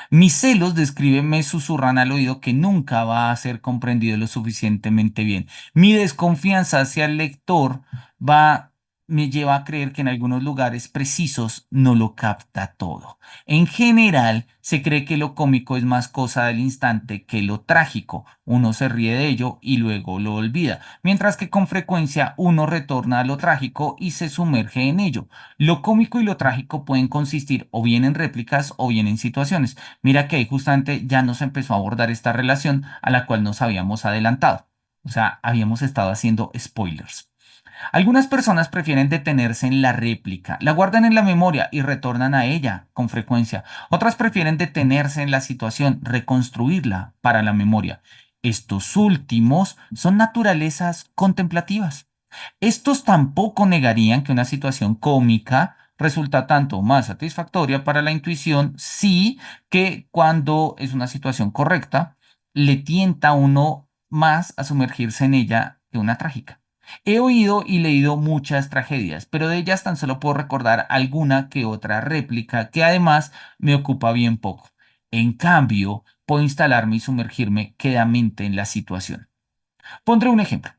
Mis celos, describe, me susurran al oído que nunca va a ser comprendido lo suficientemente bien. Mi desconfianza hacia el lector va, me lleva a creer que en algunos lugares precisos no lo capta todo. En general, se cree que lo cómico es más cosa del instante que lo trágico. Uno se ríe de ello y luego lo olvida, mientras que con frecuencia uno retorna a lo trágico y se sumerge en ello. Lo cómico y lo trágico pueden consistir o bien en réplicas o bien en situaciones. Mira que ahí justamente ya nos empezó a abordar esta relación a la cual nos habíamos adelantado. O sea, habíamos estado haciendo spoilers. Algunas personas prefieren detenerse en la réplica, la guardan en la memoria y retornan a ella con frecuencia. Otras prefieren detenerse en la situación, reconstruirla para la memoria. Estos últimos son naturalezas contemplativas. Estos tampoco negarían que una situación cómica resulta tanto más satisfactoria para la intuición, sí, que cuando es una situación correcta, le tienta a uno más a sumergirse en ella que una trágica. He oído y leído muchas tragedias, pero de ellas tan solo puedo recordar alguna que otra réplica que además me ocupa bien poco. En cambio, puedo instalarme y sumergirme quedamente en la situación. Pondré un ejemplo.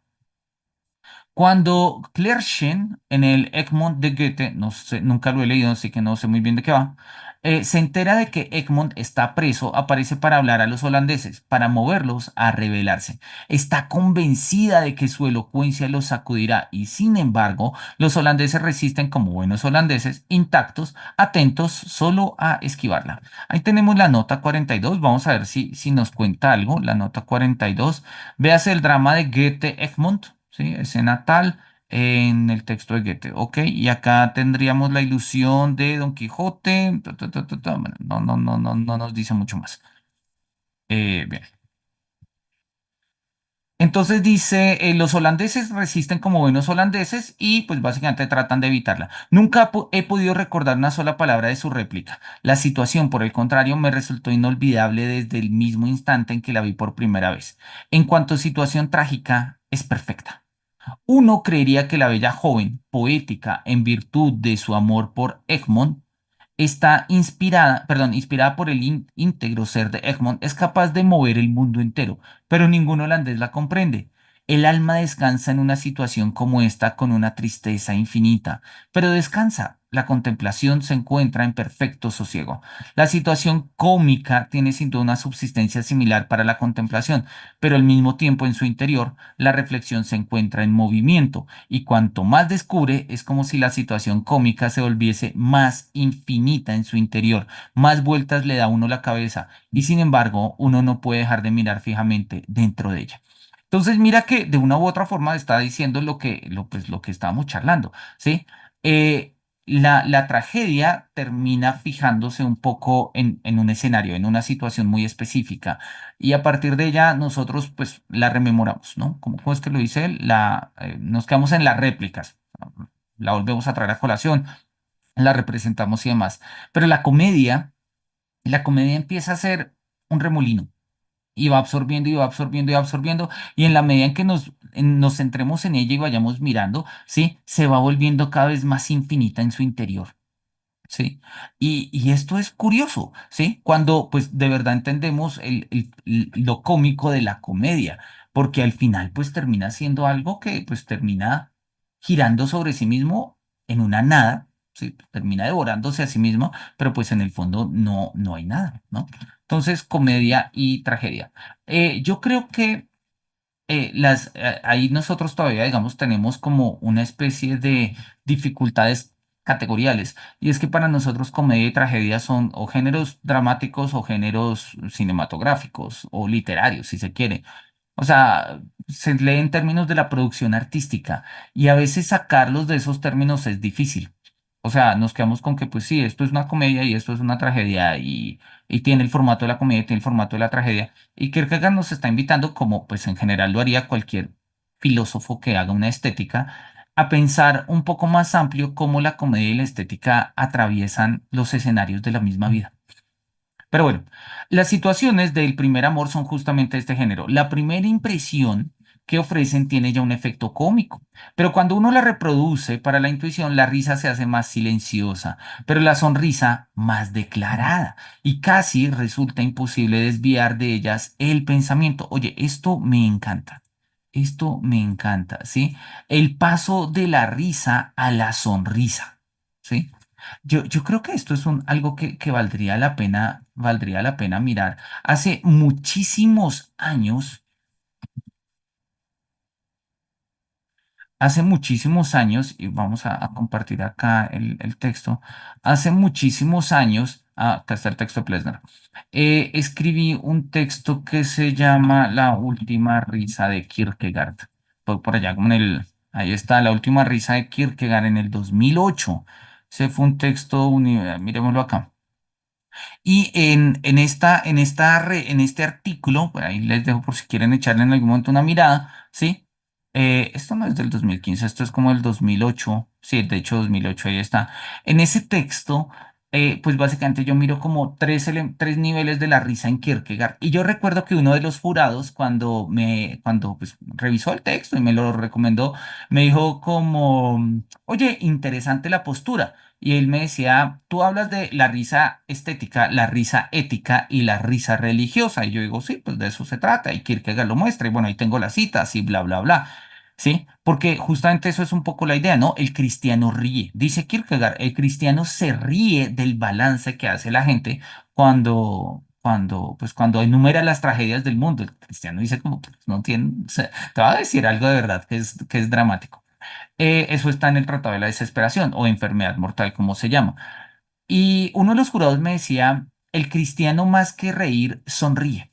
Cuando Clerchen en el Egmont de Goethe, no sé, nunca lo he leído, así que no sé muy bien de qué va, se entera de que Egmont está preso, aparece para hablar a los holandeses, para moverlos a rebelarse. Está convencida de que su elocuencia los sacudirá y sin embargo los holandeses resisten como buenos holandeses, intactos, atentos solo a esquivarla. Ahí tenemos la nota 42, vamos a ver si nos cuenta algo, la nota 42. Véase el drama de Goethe-Egmont. ¿Sí? Escena tal en el texto de Goethe, ¿ok? Y acá tendríamos la ilusión de Don Quijote, bueno, no nos dice mucho más. Bien. Entonces dice, los holandeses resisten como buenos holandeses y pues básicamente tratan de evitarla. Nunca he podido recordar una sola palabra de su réplica. La situación, por el contrario, me resultó inolvidable desde el mismo instante en que la vi por primera vez. En cuanto a situación trágica, es perfecta. Uno creería que la bella joven, poética en virtud de su amor por Egmont, está inspirada por el íntegro ser de Egmont, es capaz de mover el mundo entero, pero ningún holandés la comprende. El alma descansa en una situación como esta con una tristeza infinita, pero descansa. La contemplación se encuentra en perfecto sosiego. La situación cómica tiene sin duda una subsistencia similar para la contemplación, pero al mismo tiempo en su interior la reflexión se encuentra en movimiento y cuanto más descubre es como si la situación cómica se volviese más infinita en su interior, más vueltas le da a uno la cabeza y sin embargo uno no puede dejar de mirar fijamente dentro de ella. Entonces mira que de una u otra forma está diciendo pues, lo que estábamos charlando, ¿sí? Eh, la tragedia termina fijándose un poco en un escenario, en una situación muy específica. Y a partir de ella nosotros pues la rememoramos, ¿no? ¿Cómo es que lo dice él? Nos quedamos en las réplicas, la volvemos a traer a colación, la representamos y demás. Pero la comedia empieza a ser un remolino y va absorbiendo y va absorbiendo y va absorbiendo, y en la medida en que nos centremos en ella y vayamos mirando, ¿sí? Se va volviendo cada vez más infinita en su interior. ¿Sí? Y esto es curioso, ¿sí? Cuando pues de verdad entendemos lo cómico de la comedia, porque al final pues termina siendo algo que pues termina girando sobre sí mismo en una nada, ¿sí? Termina devorándose a sí mismo, pero pues en el fondo no hay nada, ¿no? Entonces, comedia y tragedia. Yo creo que ahí nosotros todavía, digamos, tenemos como una especie de dificultades categoriales. Y es que para nosotros comedia y tragedia son o géneros dramáticos o géneros cinematográficos o literarios, si se quiere. O sea, se lee en términos de la producción artística y a veces sacarlos de esos términos es difícil. O sea, nos quedamos con que, pues sí, esto es una comedia y esto es una tragedia y tiene el formato de la comedia y tiene el formato de la tragedia. Y Kierkegaard nos está invitando, como pues en general lo haría cualquier filósofo que haga una estética, a pensar un poco más amplio cómo la comedia y la estética atraviesan los escenarios de la misma vida. Pero bueno, las situaciones del primer amor son justamente de este género. La primera impresión que ofrecen tiene ya un efecto cómico, pero cuando uno la reproduce para la intuición, la risa se hace más silenciosa, pero la sonrisa más declarada y casi resulta imposible desviar de ellas el pensamiento. Oye, esto me encanta. Esto me encanta, ¿sí? El paso de la risa a la sonrisa, ¿sí? Yo creo que esto es algo que valdría la pena mirar. Hace muchísimos años, y vamos a compartir acá el texto, hace muchísimos años, acá está el texto de Plessner, escribí un texto que se llama La última risa de Kierkegaard. Por allá, ahí está, La última risa de Kierkegaard en el 2008. Ese fue un texto, miremoslo acá. Y en este artículo, pues, ahí les dejo por si quieren echarle en algún momento una mirada, ¿sí? Esto no es del 2015, esto es como el 2008, sí, de hecho 2008, ahí está. En ese texto, pues básicamente yo miro como tres niveles de la risa en Kierkegaard. Y yo recuerdo que uno de los jurados, cuando pues, revisó el texto y me lo recomendó, me dijo como, oye, interesante la postura. Y él me decía, tú hablas de la risa estética, la risa ética y la risa religiosa. Y yo digo, sí, pues de eso se trata. Y Kierkegaard lo muestra. Y bueno, ahí tengo las citas y bla, bla, bla. ¿Sí? Porque justamente eso es un poco la idea, ¿no? El cristiano ríe. Dice Kierkegaard, el cristiano se ríe del balance que hace la gente cuando enumera las tragedias del mundo. El cristiano dice como, pues, no tiene, o sea, te va a decir algo de verdad que es dramático. Eso está en el Tratado de la Desesperación o enfermedad mortal, como se llama. Y uno de los jurados me decía, el cristiano más que reír sonríe.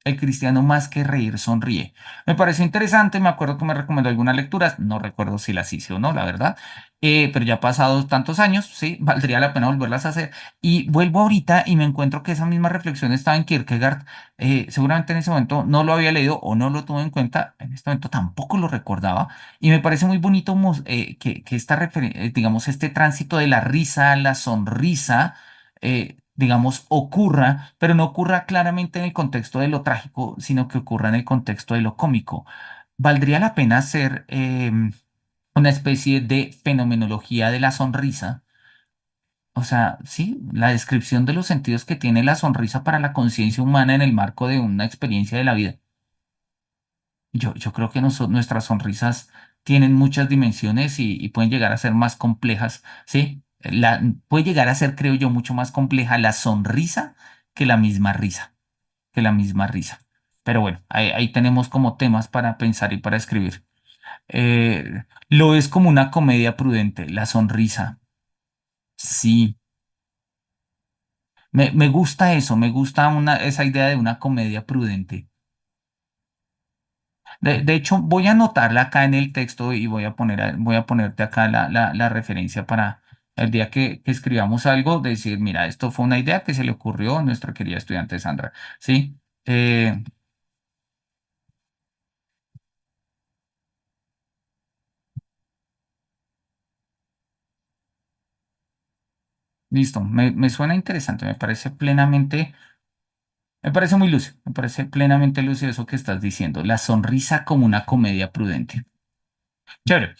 El cristiano más que reír sonríe. Me pareció interesante, me acuerdo que me recomendó algunas lecturas, no recuerdo si las hice o no, la verdad, pero ya pasados tantos años, sí, valdría la pena volverlas a hacer. Y vuelvo ahorita y me encuentro que esa misma reflexión estaba en Kierkegaard. Seguramente en ese momento no lo había leído o no lo tuve en cuenta, en este momento tampoco lo recordaba. Y me parece muy bonito que digamos, este tránsito de la risa a la sonrisa, digamos, ocurra, pero no ocurra claramente en el contexto de lo trágico, sino que ocurra en el contexto de lo cómico. ¿Valdría la pena hacer una especie de fenomenología de la sonrisa? O sea, sí, la descripción de los sentidos que tiene la sonrisa para la conciencia humana en el marco de una experiencia de la vida. Yo creo que nuestras sonrisas tienen muchas dimensiones y pueden llegar a ser más complejas, ¿sí? Puede llegar a ser, creo yo, mucho más compleja la sonrisa que la misma risa, que la misma risa. Pero bueno, ahí tenemos como temas para pensar y para escribir. Lo es como una comedia prudente, la sonrisa. Sí, me gusta eso, me gusta esa idea de una comedia prudente. De hecho, voy a anotarla acá en el texto y voy a ponerte acá la referencia El día que escribamos algo, decir, mira, esto fue una idea que se le ocurrió a nuestra querida estudiante Sandra, ¿sí? Listo, me suena interesante, me parece muy lúcido, me parece plenamente lúcido eso que estás diciendo, la sonrisa como una comedia prudente. Chévere.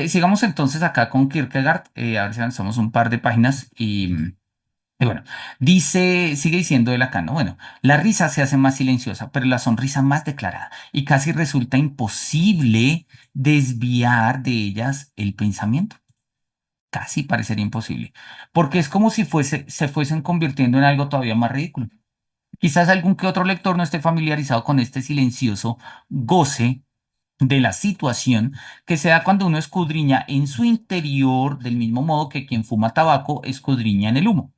Sigamos entonces acá con Kierkegaard, a ver si avanzamos un par de páginas y bueno, sigue diciendo él acá, ¿no? Bueno, la risa se hace más silenciosa, pero la sonrisa más declarada y casi resulta imposible desviar de ellas el pensamiento. Casi parecería imposible, porque es como si se fuesen convirtiendo en algo todavía más ridículo. Quizás algún que otro lector no esté familiarizado con este silencioso goce de la situación que se da cuando uno escudriña en su interior del mismo modo que quien fuma tabaco escudriña en el humo.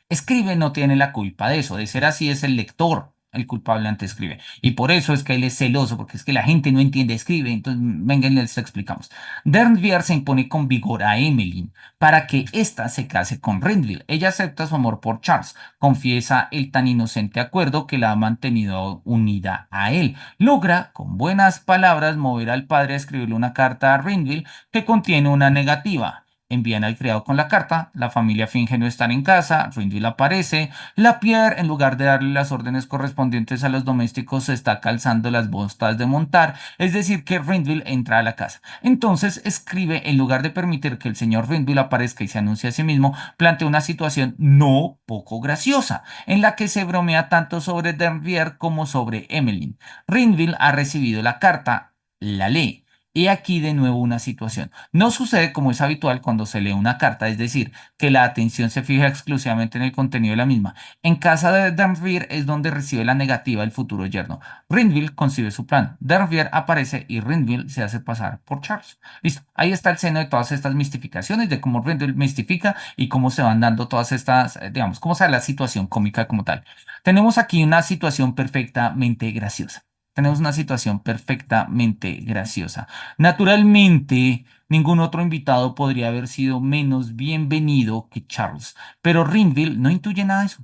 Escribe no tiene la culpa de eso, de ser así es el lector el culpable ante escribe. Y por eso es que él es celoso, porque es que la gente no entiende escribe. Entonces, venga, les explicamos. Dernvier se impone con vigor a Emmeline para que ésta se case con Renville. Ella acepta su amor por Charles, confiesa el tan inocente acuerdo que la ha mantenido unida a él. Logra, con buenas palabras, mover al padre a escribirle una carta a Renville que contiene una negativa. Envían al criado con la carta, la familia finge no estar en casa, Rinville aparece, Lapierre, en lugar de darle las órdenes correspondientes a los domésticos, se está calzando las botas de montar, es decir, que Rinville entra a la casa. Entonces escribe, en lugar de permitir que el señor Rinville aparezca y se anuncie a sí mismo, plantea una situación no poco graciosa, en la que se bromea tanto sobre Denvier como sobre Emmeline. Rinville ha recibido la carta, la lee. He aquí de nuevo una situación. No sucede como es habitual cuando se lee una carta, es decir, que la atención se fija exclusivamente en el contenido de la misma. En casa de Denver es donde recibe la negativa el futuro yerno. Rinville concibe su plan. Denver aparece y Rinville se hace pasar por Charles. Listo. Ahí está el seno de todas estas mistificaciones, de cómo Rinville mistifica y cómo se van dando todas estas, digamos, cómo se da la situación cómica como tal. Tenemos aquí una situación perfectamente graciosa. Tenemos una situación perfectamente graciosa. Naturalmente, ningún otro invitado podría haber sido menos bienvenido que Charles, pero Rinville no intuye nada de eso.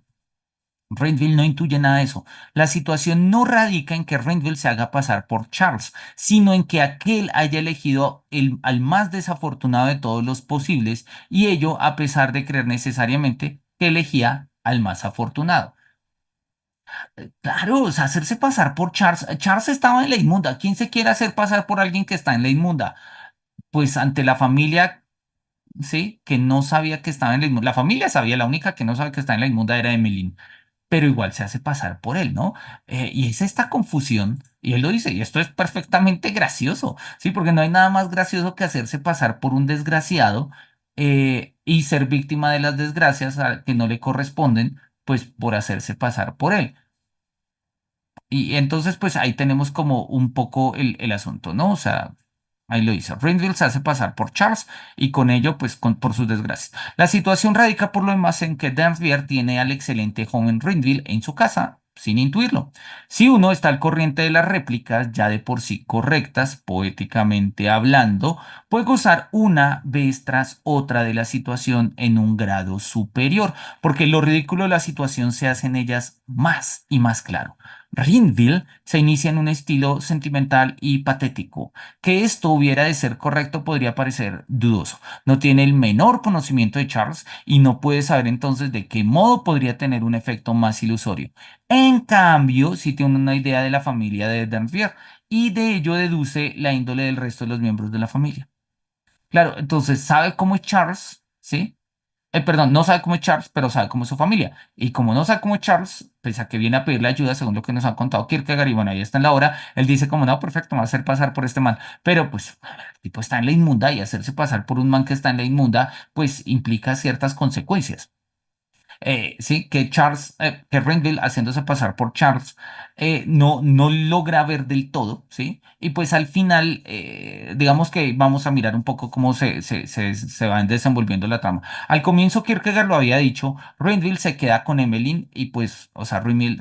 Renville no intuye nada de eso. La situación no radica en que Renville se haga pasar por Charles, sino en que aquel haya elegido al más desafortunado de todos los posibles, y ello a pesar de creer necesariamente que elegía al más afortunado. Claro, o sea, hacerse pasar por Charles. Charles estaba en la inmunda. ¿Quién se quiere hacer pasar por alguien que está en la inmunda? Pues ante la familia, sí, que no sabía que estaba en la inmunda. La familia sabía, la única que no sabía que estaba en la inmunda era Emmeline, pero igual se hace pasar por él, ¿no? Y es esta confusión, y él lo dice, y esto es perfectamente gracioso, ¿sí? Porque no hay nada más gracioso que hacerse pasar por un desgraciado y ser víctima de las desgracias que no le corresponden, pues por hacerse pasar por él. Y entonces, pues ahí tenemos como un poco el asunto, ¿no? O sea, ahí lo dice. Renville se hace pasar por Charles y con ello, pues, por sus desgracias. La situación radica por lo demás en que Danvers tiene al excelente joven Renville en su casa, sin intuirlo. Si uno está al corriente de las réplicas, ya de por sí correctas, poéticamente hablando, puede gozar una vez tras otra de la situación en un grado superior, porque lo ridículo de la situación se hace en ellas más y más claro. Rinville se inicia en un estilo sentimental y patético. Que esto hubiera de ser correcto podría parecer dudoso. No tiene el menor conocimiento de Charles y no puede saber entonces de qué modo podría tener un efecto más ilusorio. En cambio, sí tiene una idea de la familia de Denver y de ello deduce la índole del resto de los miembros de la familia. Claro, entonces sabe cómo es Charles, ¿sí? Perdón, no sabe cómo es Charles, pero sabe cómo es su familia. Y como no sabe cómo es Charles, pese a que viene a pedirle ayuda, según lo que nos han contado Kierkegaard, y bueno, ahí está en la hora, él dice como, no, perfecto, me va a hacer pasar por este man. Pero pues, el tipo está en la inmunda y hacerse pasar por un man que está en la inmunda, pues implica ciertas consecuencias. sí, que Charles, que Renville haciéndose pasar por Charles, no logra ver del todo, ¿sí? Y pues al final, digamos que vamos a mirar un poco cómo se va desenvolviendo la trama. Al comienzo Kierkegaard lo había dicho, Renville se queda con Emmeline y pues, o sea, Renville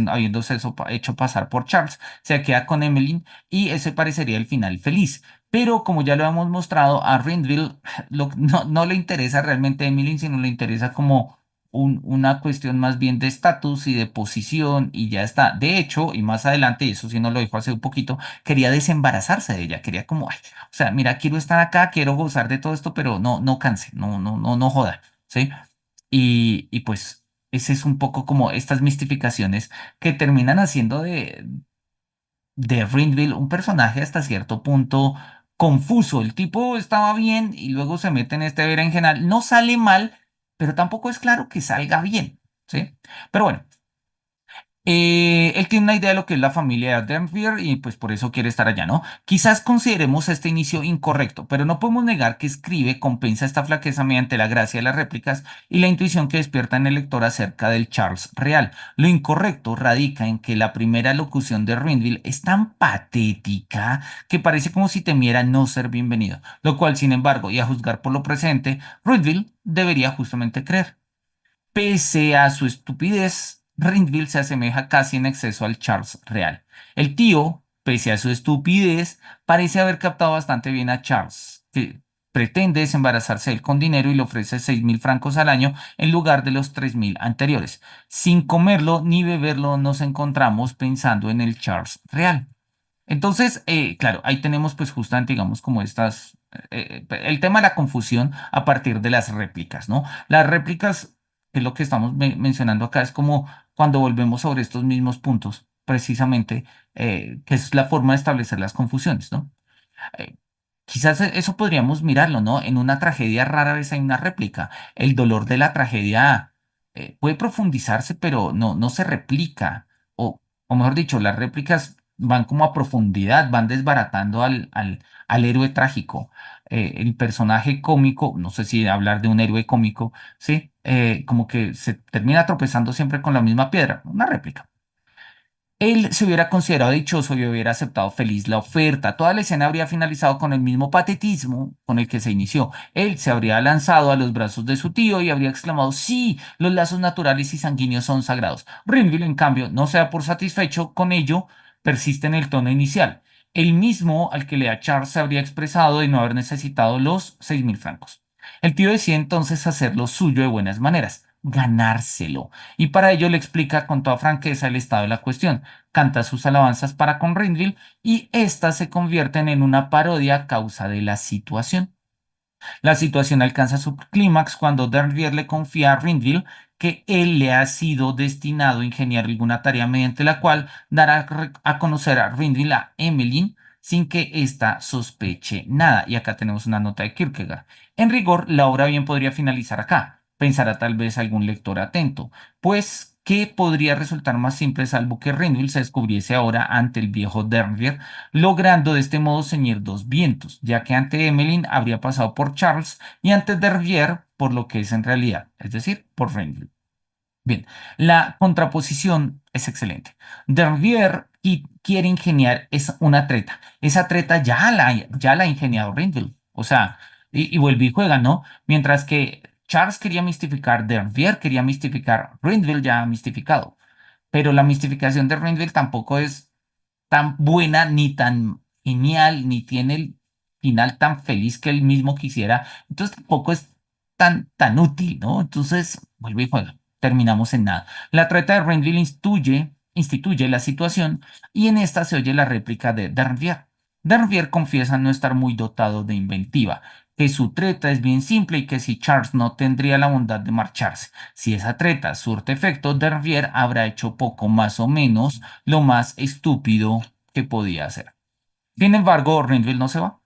habiéndose hecho pasar por Charles, se queda con Emmeline y ese parecería el final feliz. Pero como ya lo hemos mostrado, a Renville no le interesa realmente Emmeline, sino le interesa como una cuestión más bien de estatus y de posición y ya está. De hecho, y más adelante, y eso sí nos lo dijo hace un poquito, quería desembarazarse de ella, quería como, "Ay, o sea, mira, quiero estar acá, quiero gozar de todo esto, pero no canse, no joda, ¿sí? Y pues ese es un poco como estas mistificaciones que terminan haciendo de Rinville un personaje hasta cierto punto confuso. El tipo estaba bien y luego se mete en este berenjenal. No sale mal, pero tampoco es claro que salga bien, ¿sí? Pero bueno, él tiene una idea de lo que es la familia de Denver y pues por eso quiere estar allá, ¿no? Quizás consideremos este inicio incorrecto, pero no podemos negar que escribe compensa esta flaqueza mediante la gracia de las réplicas y la intuición que despierta en el lector acerca del Charles real. Lo incorrecto radica en que la primera locución de Rinville es tan patética que parece como si temiera no ser bienvenido, lo cual, sin embargo, y a juzgar por lo presente, Rinville debería justamente creer. Pese a su estupidez, Renville se asemeja casi en exceso al Charles real. El tío, pese a su estupidez, parece haber captado bastante bien a Charles, que pretende desembarazarse de él con dinero y le ofrece 6.000 francos al año en lugar de los 3.000 anteriores. Sin comerlo ni beberlo nos encontramos pensando en el Charles real. Entonces, claro, ahí tenemos pues justamente, digamos, como el tema de la confusión a partir de las réplicas, ¿no? Las réplicas, que es lo que estamos mencionando acá, es como cuando volvemos sobre estos mismos puntos, precisamente, que es la forma de establecer las confusiones, ¿no? Eh, Quizás eso podríamos mirarlo, ¿no? En una tragedia rara vez hay una réplica. El dolor de la tragedia puede profundizarse, pero no se replica. O mejor dicho, las réplicas van como a profundidad, van desbaratando al héroe trágico. El personaje cómico, no sé si hablar de un héroe cómico, ¿sí? Como que se termina tropezando siempre con la misma piedra, una réplica. Él se hubiera considerado dichoso y hubiera aceptado feliz la oferta. Toda la escena habría finalizado con el mismo patetismo con el que se inició. Él se habría lanzado a los brazos de su tío y habría exclamado, sí, los lazos naturales y sanguíneos son sagrados. Renville, en cambio, no se da por satisfecho con ello, persiste en el tono inicial. El mismo al que Lea Charles se habría expresado de no haber necesitado los 6.000 francos. El tío decide entonces hacerlo suyo de buenas maneras, ganárselo. Y para ello le explica con toda franqueza el estado de la cuestión, canta sus alabanzas para con Rindle y éstas se convierten en una parodia a causa de la situación. La situación alcanza su clímax cuando Derrier le confía a Rindle que él le ha sido destinado a ingeniar alguna tarea mediante la cual dará a conocer a Rindle a Emmeline sin que ésta sospeche nada. Y acá tenemos una nota de Kierkegaard. En rigor, la obra bien podría finalizar acá, pensará tal vez algún lector atento, pues ¿qué podría resultar más simple salvo que Rindle se descubriese ahora ante el viejo Derrier, logrando de este modo ceñir dos vientos, ya que ante Emmeline habría pasado por Charles y ante Derrière por lo que es en realidad, es decir, por Renville. Bien, la contraposición es excelente. Derrière quiere ingeniar es una treta. Esa treta ya la ha ingeniado Renville. O sea, y vuelve y juega, ¿no? Mientras que Charles quería mistificar, Derrière quería mistificar, Renville ya ha mistificado. Pero la mistificación de Renville tampoco es tan buena, ni tan genial, ni tiene el final tan feliz que él mismo quisiera. Entonces tampoco es tan útil, ¿no? Entonces, vuelve y juega. Terminamos en nada. La treta de Renville instituye la situación y en esta se oye la réplica de Denvier. Denvier confiesa no estar muy dotado de inventiva, que su treta es bien simple y que si Charles no tendría la bondad de marcharse. Si esa treta surte efecto, Denvier habrá hecho poco más o menos lo más estúpido que podía hacer. Sin embargo, Renville no se va.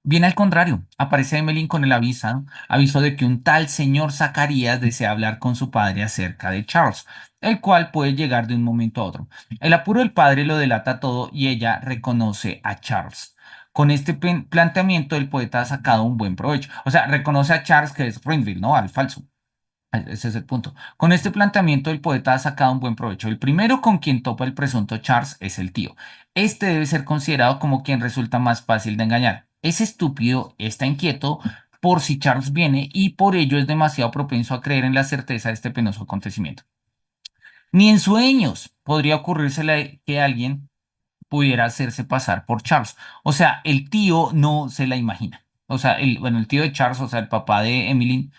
Bien al contrario, aparece Emmeline con el aviso de que un tal señor Zacarías desea hablar con su padre acerca de Charles, el cual puede llegar de un momento a otro. El apuro del padre lo delata todo y ella reconoce a Charles. Con este planteamiento, el poeta ha sacado un buen provecho. O sea, reconoce a Charles que es Renville, ¿no? Al falso. Ese es el punto. Con este planteamiento, el poeta ha sacado un buen provecho. El primero con quien topa el presunto Charles es el tío. Este debe ser considerado como quien resulta más fácil de engañar. Es estúpido, está inquieto por si Charles viene y por ello es demasiado propenso a creer en la certeza de este penoso acontecimiento. Ni en sueños podría ocurrírsele que alguien pudiera hacerse pasar por Charles. O sea, el tío no se la imagina. O sea, bueno, el tío de Charles, o sea, el papá de Emily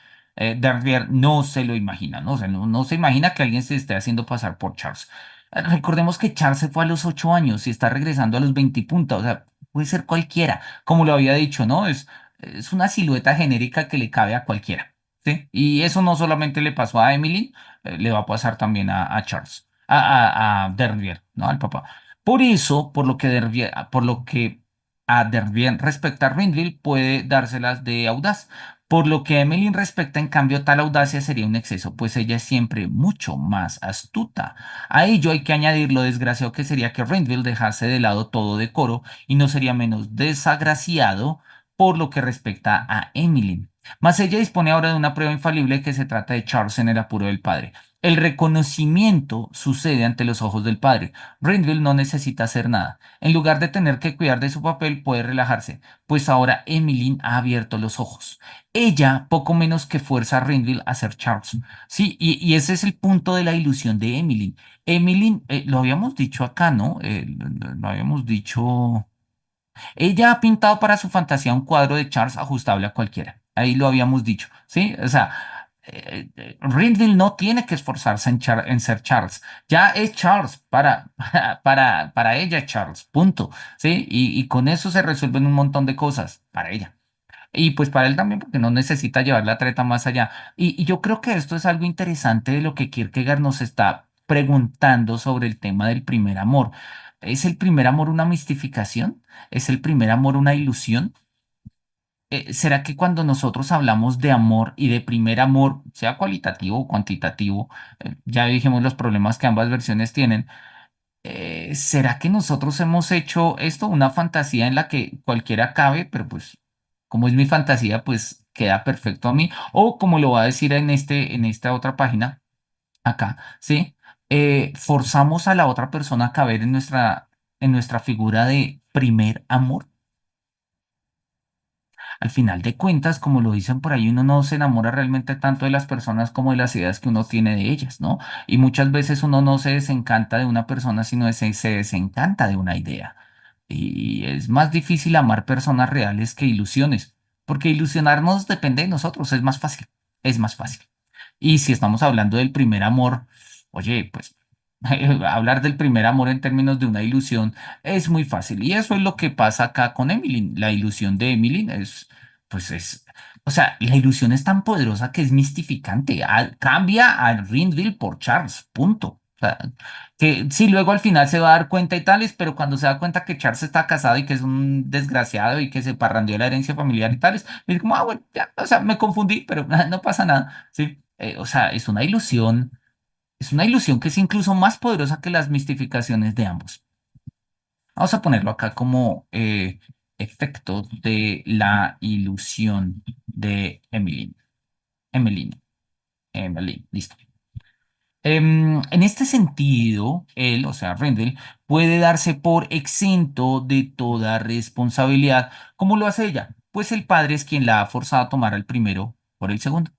Darvier, no se lo imagina, ¿no? O sea, no se imagina que alguien se esté haciendo pasar por Charles. Recordemos que Charles se fue a los 8 años y está regresando a los 20 y punta. O sea, puede ser cualquiera, como lo había dicho, ¿no? Es una silueta genérica que le cabe a cualquiera, ¿sí? Y eso no solamente le pasó a Emily, le va a pasar también a Charles, a Darvier, ¿no? Al papá. Por eso, por lo que a Dervien respecta a Rindril, puede dárselas de audaz. Por lo que a Emmeline respecta, en cambio, tal audacia sería un exceso, pues ella es siempre mucho más astuta. A ello hay que añadir lo desgraciado que sería que Rindril dejase de lado todo decoro y no sería menos desagraciado por lo que respecta a Emmeline. Mas ella dispone ahora de una prueba infalible que se trata de Charles en el apuro del padre. El reconocimiento sucede ante los ojos del padre. Greenville no necesita hacer nada. En lugar de tener que cuidar de su papel, puede relajarse, pues ahora Emmeline ha abierto los ojos. Ella poco menos que fuerza a Greenville a ser Charles. Sí, y ese es el punto de la ilusión de Emmeline. Emmeline, lo habíamos dicho acá, ¿no? Lo habíamos dicho. Ella ha pintado para su fantasía un cuadro de Charles ajustable a cualquiera. Ahí lo habíamos dicho, ¿sí? O sea, Greenville no tiene que esforzarse en ser Charles. Ya es Charles para ella es Charles, punto, ¿sí? Y con eso se resuelven un montón de cosas para ella. Y pues para él también, porque no necesita llevar la treta más allá. Y yo creo que esto es algo interesante de lo que Kierkegaard nos está preguntando sobre el tema del primer amor. ¿Es el primer amor una mistificación? ¿Es el primer amor una ilusión? ¿Será que cuando nosotros hablamos de amor y de primer amor, sea cualitativo o cuantitativo, ya dijimos los problemas que ambas versiones tienen, ¿será que nosotros hemos hecho esto una fantasía en la que cualquiera cabe, pero pues como es mi fantasía, pues queda perfecto a mí? O como lo va a decir en esta otra página, acá, ¿sí? Forzamos a la otra persona a caber en nuestra figura de primer amor. Al final de cuentas, como lo dicen por ahí, uno no se enamora realmente tanto de las personas como de las ideas que uno tiene de ellas, ¿no? Y muchas veces uno no se desencanta de una persona, sino se desencanta de una idea. Y es más difícil amar personas reales que ilusiones, porque ilusionarnos depende de nosotros, es más fácil, es más fácil. Y si estamos hablando del primer amor, oye, pues hablar del primer amor en términos de una ilusión es muy fácil. Y eso es lo que pasa acá con Emily. La ilusión de Emily o sea, la ilusión es tan poderosa que es mistificante. Cambia a Greenville por Charles, punto. O sea, que sí, luego al final se va a dar cuenta y tales, pero cuando se da cuenta que Charles está casado y que es un desgraciado y que se parrandeó la herencia familiar y tales, es como, ah, bueno, ya, o sea, me confundí, pero no pasa nada. Sí, o sea, es una ilusión que es incluso más poderosa que las mistificaciones de ambos. Vamos a ponerlo acá como efecto de la ilusión de Emmeline. Emmeline, Emmeline, listo. En este sentido, él, o sea, Rendell, puede darse por exento de toda responsabilidad, como lo hace ella, pues el padre es quien la ha forzado a tomar al primero por el segundo.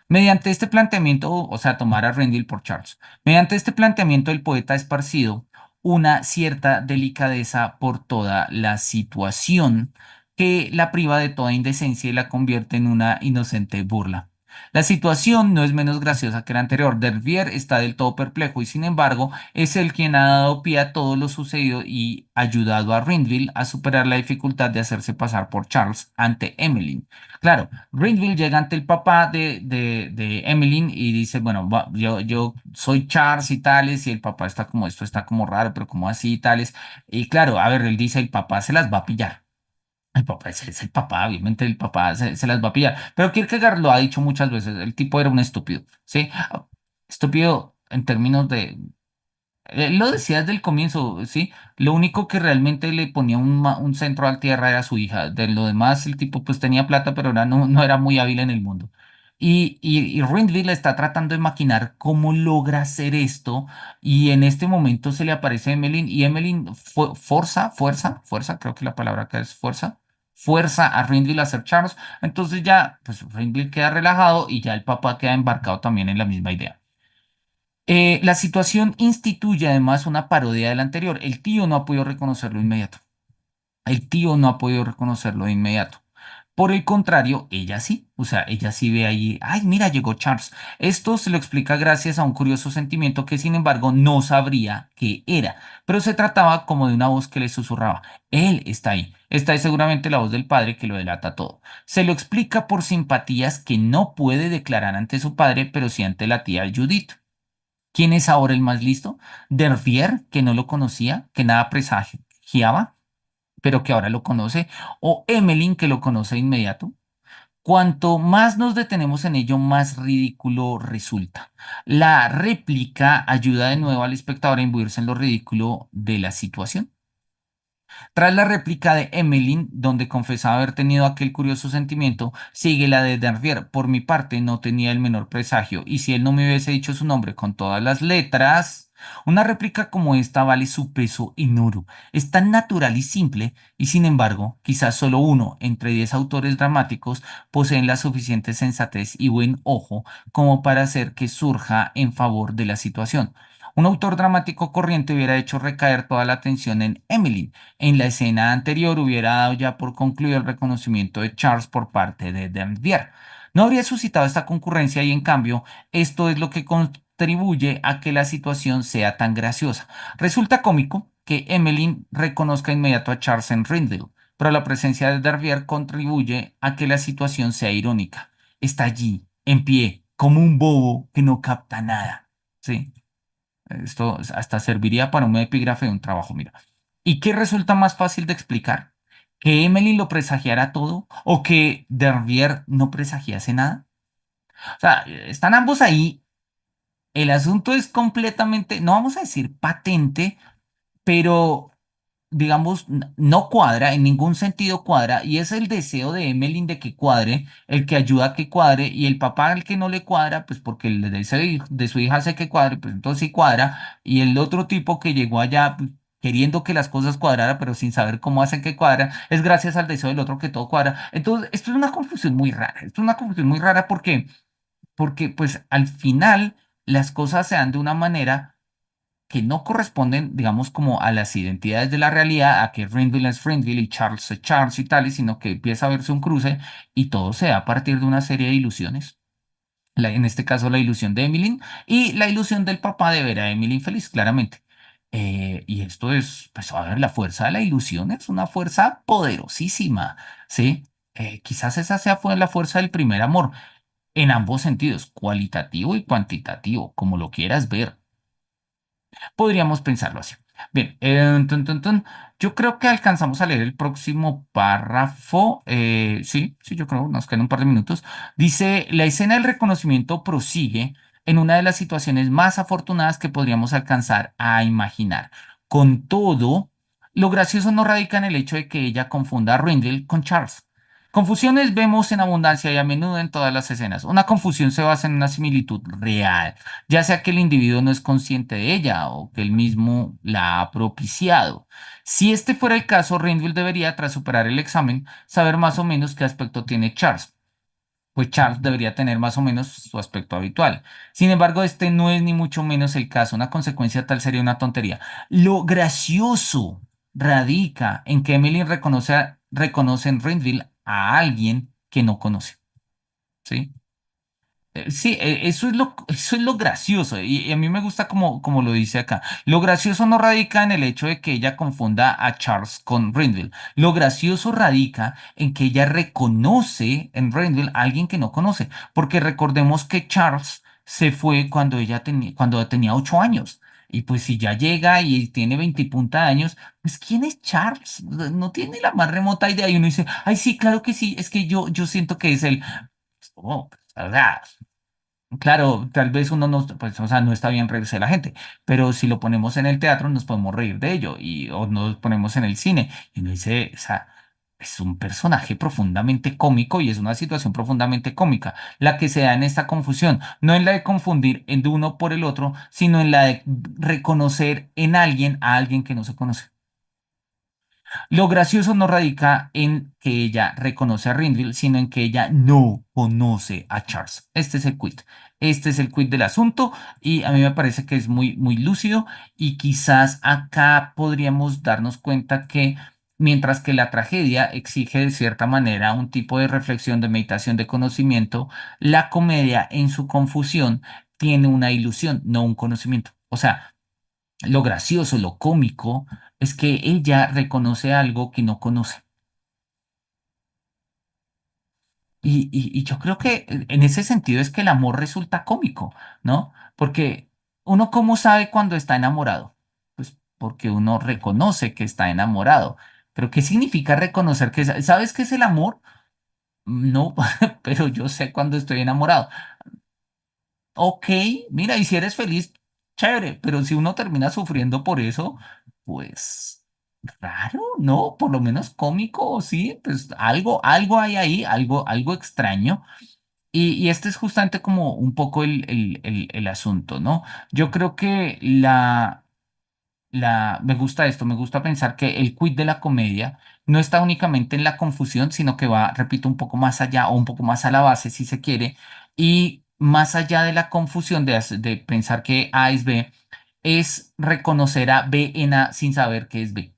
Mediante este planteamiento, o sea, tomar a Rendell por Charles, mediante este planteamiento el poeta ha esparcido una cierta delicadeza por toda la situación que la priva de toda indecencia y la convierte en una inocente burla. La situación no es menos graciosa que la anterior. Dervier está del todo perplejo y sin embargo es él quien ha dado pie a todo lo sucedido y ayudado a Rendell a superar la dificultad de hacerse pasar por Charles ante Emmeline. Claro, Greenville llega ante el papá de Emmeline y dice, bueno, yo soy Charles y tales, y el papá está como, esto está como raro, pero como así y tales. Y claro, a ver, él dice, el papá se las va a pillar. El papá es el papá, obviamente el papá se las va a pillar. Pero Kierkegaard lo ha dicho muchas veces, el tipo era un estúpido, ¿sí? Estúpido en términos Lo decía desde el comienzo, ¿sí? Lo único que realmente le ponía un centro al tierra era su hija. De lo demás, el tipo pues tenía plata, pero no era muy hábil en el mundo. Y Rindy le está tratando de maquinar cómo logra hacer esto. Y en este momento se le aparece Emmeline. Y Emmeline fuerza, creo que la palabra acá es fuerza a Rindy a hacer Charles. Entonces ya, pues Rindy queda relajado y ya el papá queda embarcado también en la misma idea. La situación instituye además una parodia de la anterior. El tío no ha podido reconocerlo de inmediato. El tío no ha podido reconocerlo de inmediato. Por el contrario, ella sí. O sea, ella sí ve ahí, ay, mira, llegó Charles. Esto se lo explica gracias a un curioso sentimiento que, sin embargo, no sabría qué era. Pero se trataba como de una voz que le susurraba. Él está ahí. Esta es seguramente la voz del padre que lo delata todo. Se lo explica por simpatías que no puede declarar ante su padre, pero sí ante la tía Judith. ¿Quién es ahora el más listo? Dervier, que no lo conocía, que nada presagiaba, pero que ahora lo conoce, o Emmeline, que lo conoce de inmediato. Cuanto más nos detenemos en ello, más ridículo resulta. La réplica ayuda de nuevo al espectador a imbuirse en lo ridículo de la situación. Tras la réplica de Emmeline, donde confesaba haber tenido aquel curioso sentimiento, sigue la de Dervier. Por mi parte, no tenía el menor presagio, y si él no me hubiese dicho su nombre con todas las letras, una réplica como esta vale su peso en oro. Es tan natural y simple, y sin embargo, quizás solo uno entre 10 autores dramáticos poseen la suficiente sensatez y buen ojo como para hacer que surja en favor de la situación. Un autor dramático corriente hubiera hecho recaer toda la atención en Emmeline. En la escena anterior hubiera dado ya por concluido el reconocimiento de Charles por parte de Denvier. No habría suscitado esta concurrencia y en cambio esto es lo que contribuye a que la situación sea tan graciosa. Resulta cómico que Emmeline reconozca inmediato a Charles en Rindle, pero la presencia de Dervier contribuye a que la situación sea irónica. Está allí, en pie, como un bobo que no capta nada. Sí. Esto hasta serviría para un epígrafe de un trabajo, mira. ¿Y qué resulta más fácil de explicar? ¿Que Emily lo presagiara todo o que Dervier no presagiase nada? O sea, están ambos ahí. El asunto es completamente, no vamos a decir patente, pero digamos, no cuadra, en ningún sentido cuadra, y es el deseo de Emmeline de que cuadre, el que ayuda a que cuadre, y el papá al que no le cuadra, pues porque el deseo de su hija hace que cuadre, pues entonces sí cuadra, y el otro tipo que llegó allá pues, queriendo que las cosas cuadraran, pero sin saber cómo hacen que cuadra, es gracias al deseo del otro que todo cuadra. Entonces, esto es una confusión muy rara, esto es una confusión muy rara porque pues al final las cosas se dan de una manera que no corresponden, digamos, como a las identidades de la realidad, a que Renville es Renville y Charles es Charles y tales, sino que empieza a verse un cruce y todo se da a partir de una serie de ilusiones. En este caso, la ilusión de Emmeline y la ilusión del papá de ver a Emmeline feliz, claramente. Y esto es, pues, a ver, la fuerza de la ilusión es una fuerza poderosísima, ¿sí? Quizás esa fue la fuerza del primer amor, en ambos sentidos, cualitativo y cuantitativo, como lo quieras ver. Podríamos pensarlo así. Bien, yo creo que alcanzamos a leer el próximo párrafo. Sí, yo creo, nos quedan un par de minutos. Dice, la escena del reconocimiento prosigue en una de las situaciones más afortunadas que podríamos alcanzar a imaginar. Con todo, lo gracioso no radica en el hecho de que ella confunda a Rindle con Charles. Confusiones vemos en abundancia y a menudo en todas las escenas. Una confusión se basa en una similitud real, ya sea que el individuo no es consciente de ella o que él mismo la ha propiciado. Si este fuera el caso, Renville debería, tras superar el examen, saber más o menos qué aspecto tiene Charles, pues Charles debería tener más o menos su aspecto habitual. Sin embargo, este no es ni mucho menos el caso. Una consecuencia tal sería una tontería. Lo gracioso radica en que Emily reconoce en Renville a alguien que no conoce. ¿Sí? Sí, eso es lo gracioso y a mí me gusta como lo dice acá. Lo gracioso no radica en el hecho de que ella confunda a Charles con Renville. Lo gracioso radica en que ella reconoce en Renville a alguien que no conoce, porque recordemos que Charles se fue cuando tenía 8 años. Y pues si ya llega y tiene 20 y punta de años, pues ¿quién es Charles? No tiene la más remota idea. Y uno dice, ay, sí, claro que sí, es que yo siento que es él. Oh, ¿verdad? Claro, tal vez uno no, pues, o sea, no está bien reírse de la gente, pero si lo ponemos en el teatro nos podemos reír de ello o nos ponemos en el cine y uno dice, o sea, es un personaje profundamente cómico y es una situación profundamente cómica la que se da en esta confusión, no en la de confundir el de uno por el otro, sino en la de reconocer en alguien a alguien que no se conoce. Lo gracioso no radica en que ella reconoce a Rinfield, sino en que ella no conoce a Charles. Este es el quid. Este es el quid del asunto y a mí me parece que es muy, muy lúcido y quizás acá podríamos darnos cuenta que mientras que la tragedia exige de cierta manera un tipo de reflexión, de meditación, de conocimiento, la comedia en su confusión tiene una ilusión, no un conocimiento. O sea, lo gracioso, lo cómico, es que ella reconoce algo que no conoce. Y yo creo que en ese sentido es que el amor resulta cómico, ¿no? Porque uno cómo sabe cuando está enamorado. Pues porque uno reconoce que está enamorado. Pero ¿qué significa reconocer que sabes qué es el amor? No, pero yo sé cuando estoy enamorado. Ok, mira, y si eres feliz, chévere, pero si uno termina sufriendo por eso, pues raro, ¿no? Por lo menos cómico, sí, pues algo hay ahí, algo extraño. Y este es justamente como un poco el asunto, ¿no? Yo creo que me gusta esto, me gusta pensar que el quid de la comedia no está únicamente en la confusión, sino que va, repito, un poco más allá o un poco más a la base, si se quiere, y más allá de la confusión de pensar que A es B, es reconocer a B en A sin saber qué es B,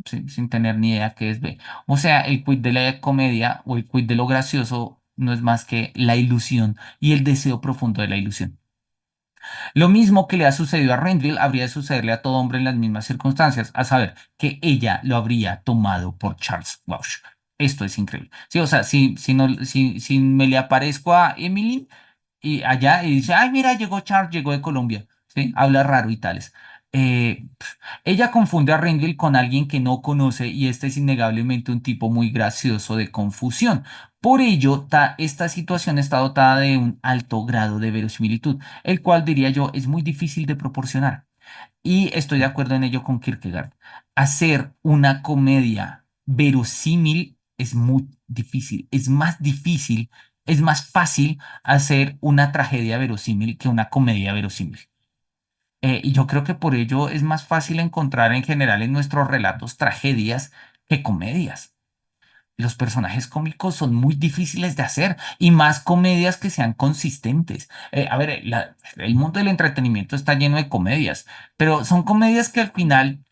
sin tener ni idea qué es B. O sea, el quid de la comedia o el quid de lo gracioso no es más que la ilusión y el deseo profundo de la ilusión. Lo mismo que le ha sucedido a Renville habría de sucederle a todo hombre en las mismas circunstancias, a saber, que ella lo habría tomado por Charles Walsh. Esto es increíble. Sí, o sea, si, no, si me le aparezco a Emily y allá y dice, ay, mira, llegó Charles, llegó de Colombia, ¿sí? Habla raro y tales. Ella confunde a Renville con alguien que no conoce y este es innegablemente un tipo muy gracioso de confusión. Por ello, esta situación está dotada de un alto grado de verosimilitud el cual diría yo es muy difícil de proporcionar. Y estoy de acuerdo en ello con Kierkegaard. Hacer una comedia verosímil es muy difícil, es más difícil, es más fácil hacer una tragedia verosímil que una comedia verosímil. Y yo creo que por ello es más fácil encontrar en general en nuestros relatos tragedias que comedias. Los personajes cómicos son muy difíciles de hacer y más comedias que sean consistentes. A ver, el mundo del entretenimiento está lleno de comedias, pero son comedias que al final,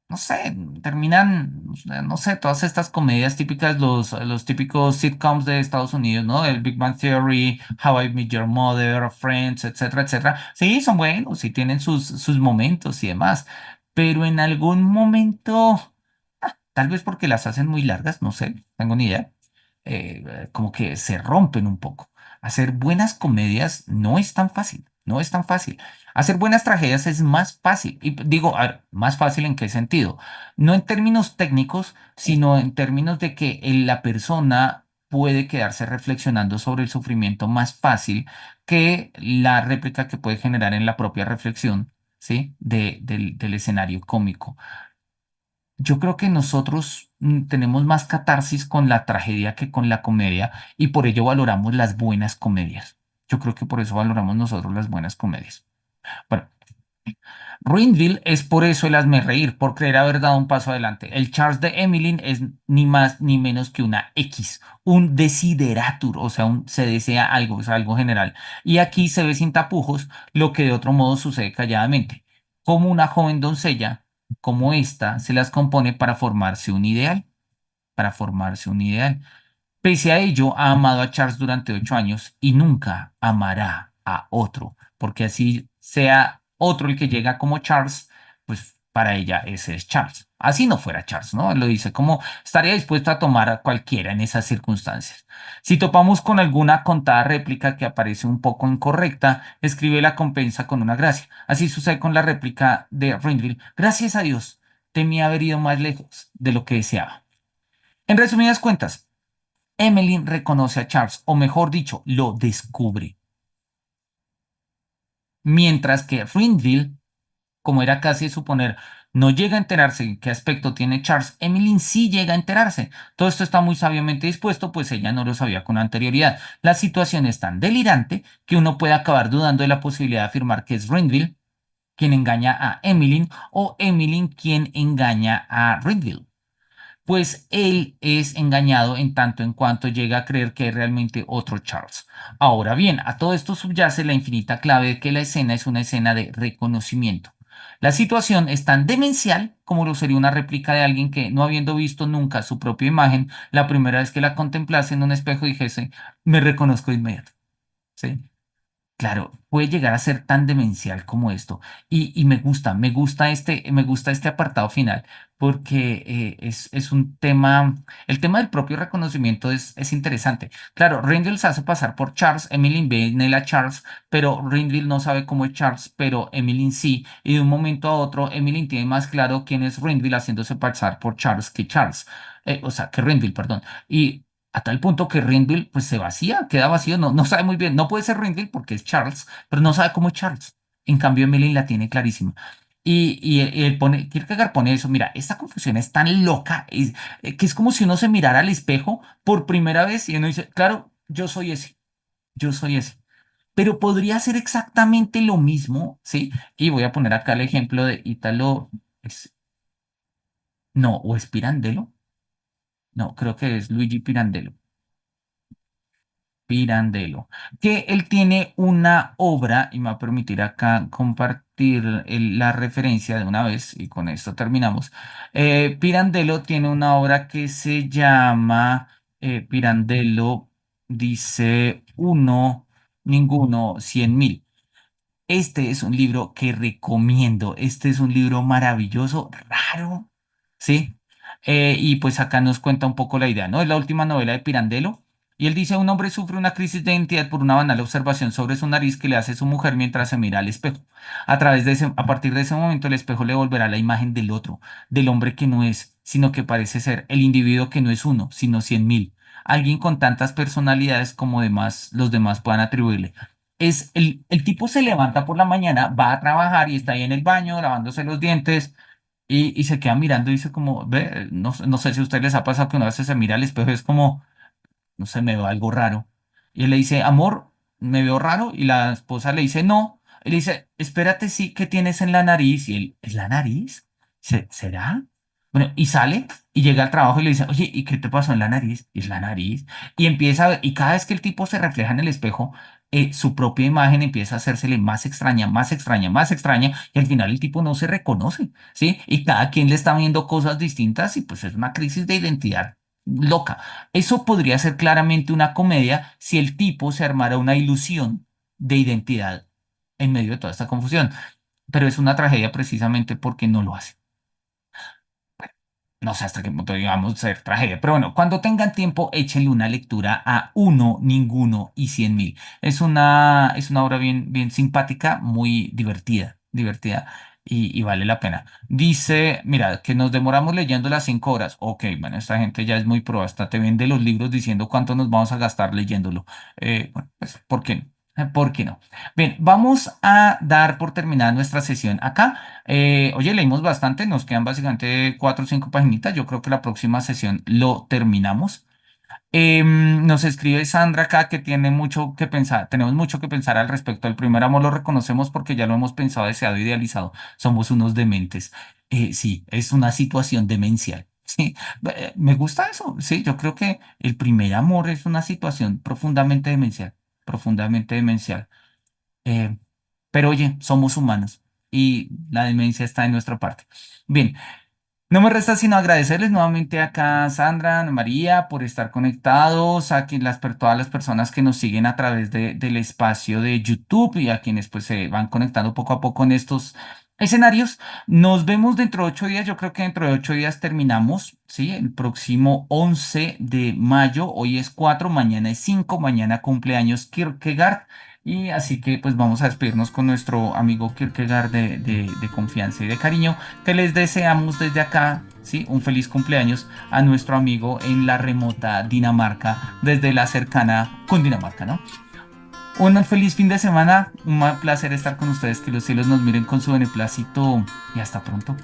no sé, terminan, no sé, todas estas comedias típicas, los típicos sitcoms de Estados Unidos, ¿no? El Big Bang Theory, How I Met Your Mother, Friends, etcétera, etcétera. Sí, son buenos, sí tienen sus momentos y demás, pero en algún momento... Tal vez porque las hacen muy largas, no sé, no tengo ni idea. Como que se rompen un poco. Hacer buenas comedias no es tan fácil, no es tan fácil. Hacer buenas tragedias es más fácil. Y digo, a ver, más fácil en qué sentido. No en términos técnicos, sino en términos de que la persona puede quedarse reflexionando sobre el sufrimiento más fácil que la réplica que puede generar en la propia reflexión, ¿sí? Del escenario cómico. Yo creo que nosotros tenemos más catarsis con la tragedia que con la comedia y por ello valoramos las buenas comedias. Yo creo que por eso valoramos nosotros las buenas comedias. Bueno, Ruinville es por eso el hazme reír, por creer haber dado un paso adelante. El Charles de Emmeline es ni más ni menos que una X, un desideratur, o sea, se desea algo, es algo general. Y aquí se ve sin tapujos lo que de otro modo sucede calladamente. Como una joven doncella, como esta, se las compone para formarse un ideal, para formarse un ideal. Pese a ello, ha amado a Charles durante 8 años y nunca amará a otro, porque así sea otro el que llega como Charles, pues para ella ese es Charles. Así no fuera Charles, ¿no? Lo dice como estaría dispuesto a tomar a cualquiera en esas circunstancias. Si topamos con alguna contada réplica que aparece un poco incorrecta, escribe la compensa con una gracia. Así sucede con la réplica de Ringfield. Gracias a Dios, temía haber ido más lejos de lo que deseaba. En resumidas cuentas, Emmeline reconoce a Charles, o mejor dicho, lo descubre. Mientras que Rinville, como era casi de suponer, no llega a enterarse en qué aspecto tiene Charles, Emmeline sí llega a enterarse. Todo esto está muy sabiamente dispuesto, pues ella no lo sabía con anterioridad. La situación es tan delirante que uno puede acabar dudando de la posibilidad de afirmar que es Rinville quien engaña a Emmeline o Emmeline quien engaña a Rinville, pues él es engañado en tanto en cuanto llega a creer que es realmente otro Charles. Ahora bien, a todo esto subyace la infinita clave de que la escena es una escena de reconocimiento. La situación es tan demencial como lo sería una réplica de alguien que, no habiendo visto nunca su propia imagen, la primera vez que la contemplase en un espejo dijese, me reconozco de inmediato. ¿Sí? Claro, puede llegar a ser tan demencial como esto. Y me gusta este apartado final, porque es un tema, el tema del propio reconocimiento es interesante. Claro, Rindle se hace pasar por Charles, Emily ve en él a Charles, pero Rindle no sabe cómo es Charles, pero Emily sí. Y de un momento a otro, Emily tiene más claro quién es Rindle haciéndose pasar por Charles que Charles. O sea, que Rindle, perdón. Y a tal punto que Rinville pues se vacía, queda vacío, no sabe muy bien, no puede ser Rinville porque es Charles, pero no sabe cómo es Charles. En cambio, Emily la tiene clarísima. Y él pone, Kierkegaard pone eso, mira, esta confusión es tan loca, que es como si uno se mirara al espejo por primera vez y uno dice, claro, yo soy ese. Pero podría ser exactamente lo mismo, ¿sí? Y voy a poner acá el ejemplo de Ítalo, no, o es Pirandello, no, creo que es Luigi Pirandello. Pirandello, que él tiene una obra, y me va a permitir acá compartir la referencia de una vez, y con esto terminamos. Pirandello tiene una obra que se llama Pirandello dice uno, ninguno, 100.000. Este es un libro que recomiendo. Este es un libro maravilloso, raro, ¿sí? Y pues acá nos cuenta un poco la idea, ¿no? Es la última novela de Pirandello. Y él dice, un hombre sufre una crisis de identidad por una banal observación sobre su nariz que le hace su mujer mientras se mira al espejo. A partir de ese momento, el espejo le volverá la imagen del otro, del hombre que no es, sino que parece ser, el individuo que no es uno, sino 100.000. Alguien con tantas personalidades como los demás puedan atribuirle. El tipo se levanta por la mañana, va a trabajar y está ahí en el baño lavándose los dientes y se queda mirando y dice como, ve, no sé si a ustedes les ha pasado que una vez se mira al espejo, es como, no sé, me veo algo raro. Y él le dice, amor, me veo raro. Y la esposa le dice, no. Y le dice, espérate, sí, ¿qué tienes en la nariz? Y él, ¿es la nariz? ¿Será? Bueno, y sale y llega al trabajo y le dice, oye, ¿y qué te pasó en la nariz? Y es la nariz. Y empieza a ver, y cada vez que el tipo se refleja en el espejo, su propia imagen empieza a hacérsele más extraña, más extraña, más extraña, y al final el tipo no se reconoce, ¿sí? Y cada quien le está viendo cosas distintas y pues es una crisis de identidad loca. Eso podría ser claramente una comedia si el tipo se armara una ilusión de identidad en medio de toda esta confusión, pero es una tragedia precisamente porque no lo hace. No sé hasta qué punto digamos ser tragedia, pero bueno, cuando tengan tiempo, échenle una lectura a Uno, Ninguno y 100.000. Es una obra bien, bien simpática, muy divertida, divertida y vale la pena. Dice, mira, que nos demoramos leyendo las 5 horas. Ok, bueno, esta gente ya es muy pro, hasta te vende los libros diciendo cuánto nos vamos a gastar leyéndolo. Bueno, pues, ¿por qué no? ¿Por qué no? Bien, vamos a dar por terminada nuestra sesión acá. Oye, leímos bastante, nos quedan básicamente 4 o 5 paginitas. Yo creo que la próxima sesión lo terminamos. Nos escribe Sandra acá que tiene mucho que pensar, tenemos mucho que pensar al respecto. El primer amor lo reconocemos porque ya lo hemos pensado, deseado, idealizado. Somos unos dementes. Sí, es una situación demencial. Sí, me gusta eso. Sí, yo creo que el primer amor es una situación profundamente demencial, profundamente demencial. Eh, pero oye, somos humanos y la demencia está en nuestra parte. Bien, no me resta sino agradecerles nuevamente acá a Sandra, Ana María, por estar conectados, todas las personas que nos siguen a través del espacio de YouTube y a quienes pues se van conectando poco a poco en estos escenarios. Nos vemos dentro de 8 días. Yo creo que dentro de 8 días terminamos, ¿sí? El próximo 11 de mayo. Hoy es 4, mañana es 5, mañana cumpleaños Kierkegaard. Y así que pues vamos a despedirnos con nuestro amigo Kierkegaard de confianza y de cariño, que les deseamos desde acá, ¿sí? Un feliz cumpleaños a nuestro amigo en la remota Dinamarca, desde la cercana Cundinamarca, ¿no? Un feliz fin de semana, un placer estar con ustedes, que los cielos nos miren con su beneplácito y hasta pronto.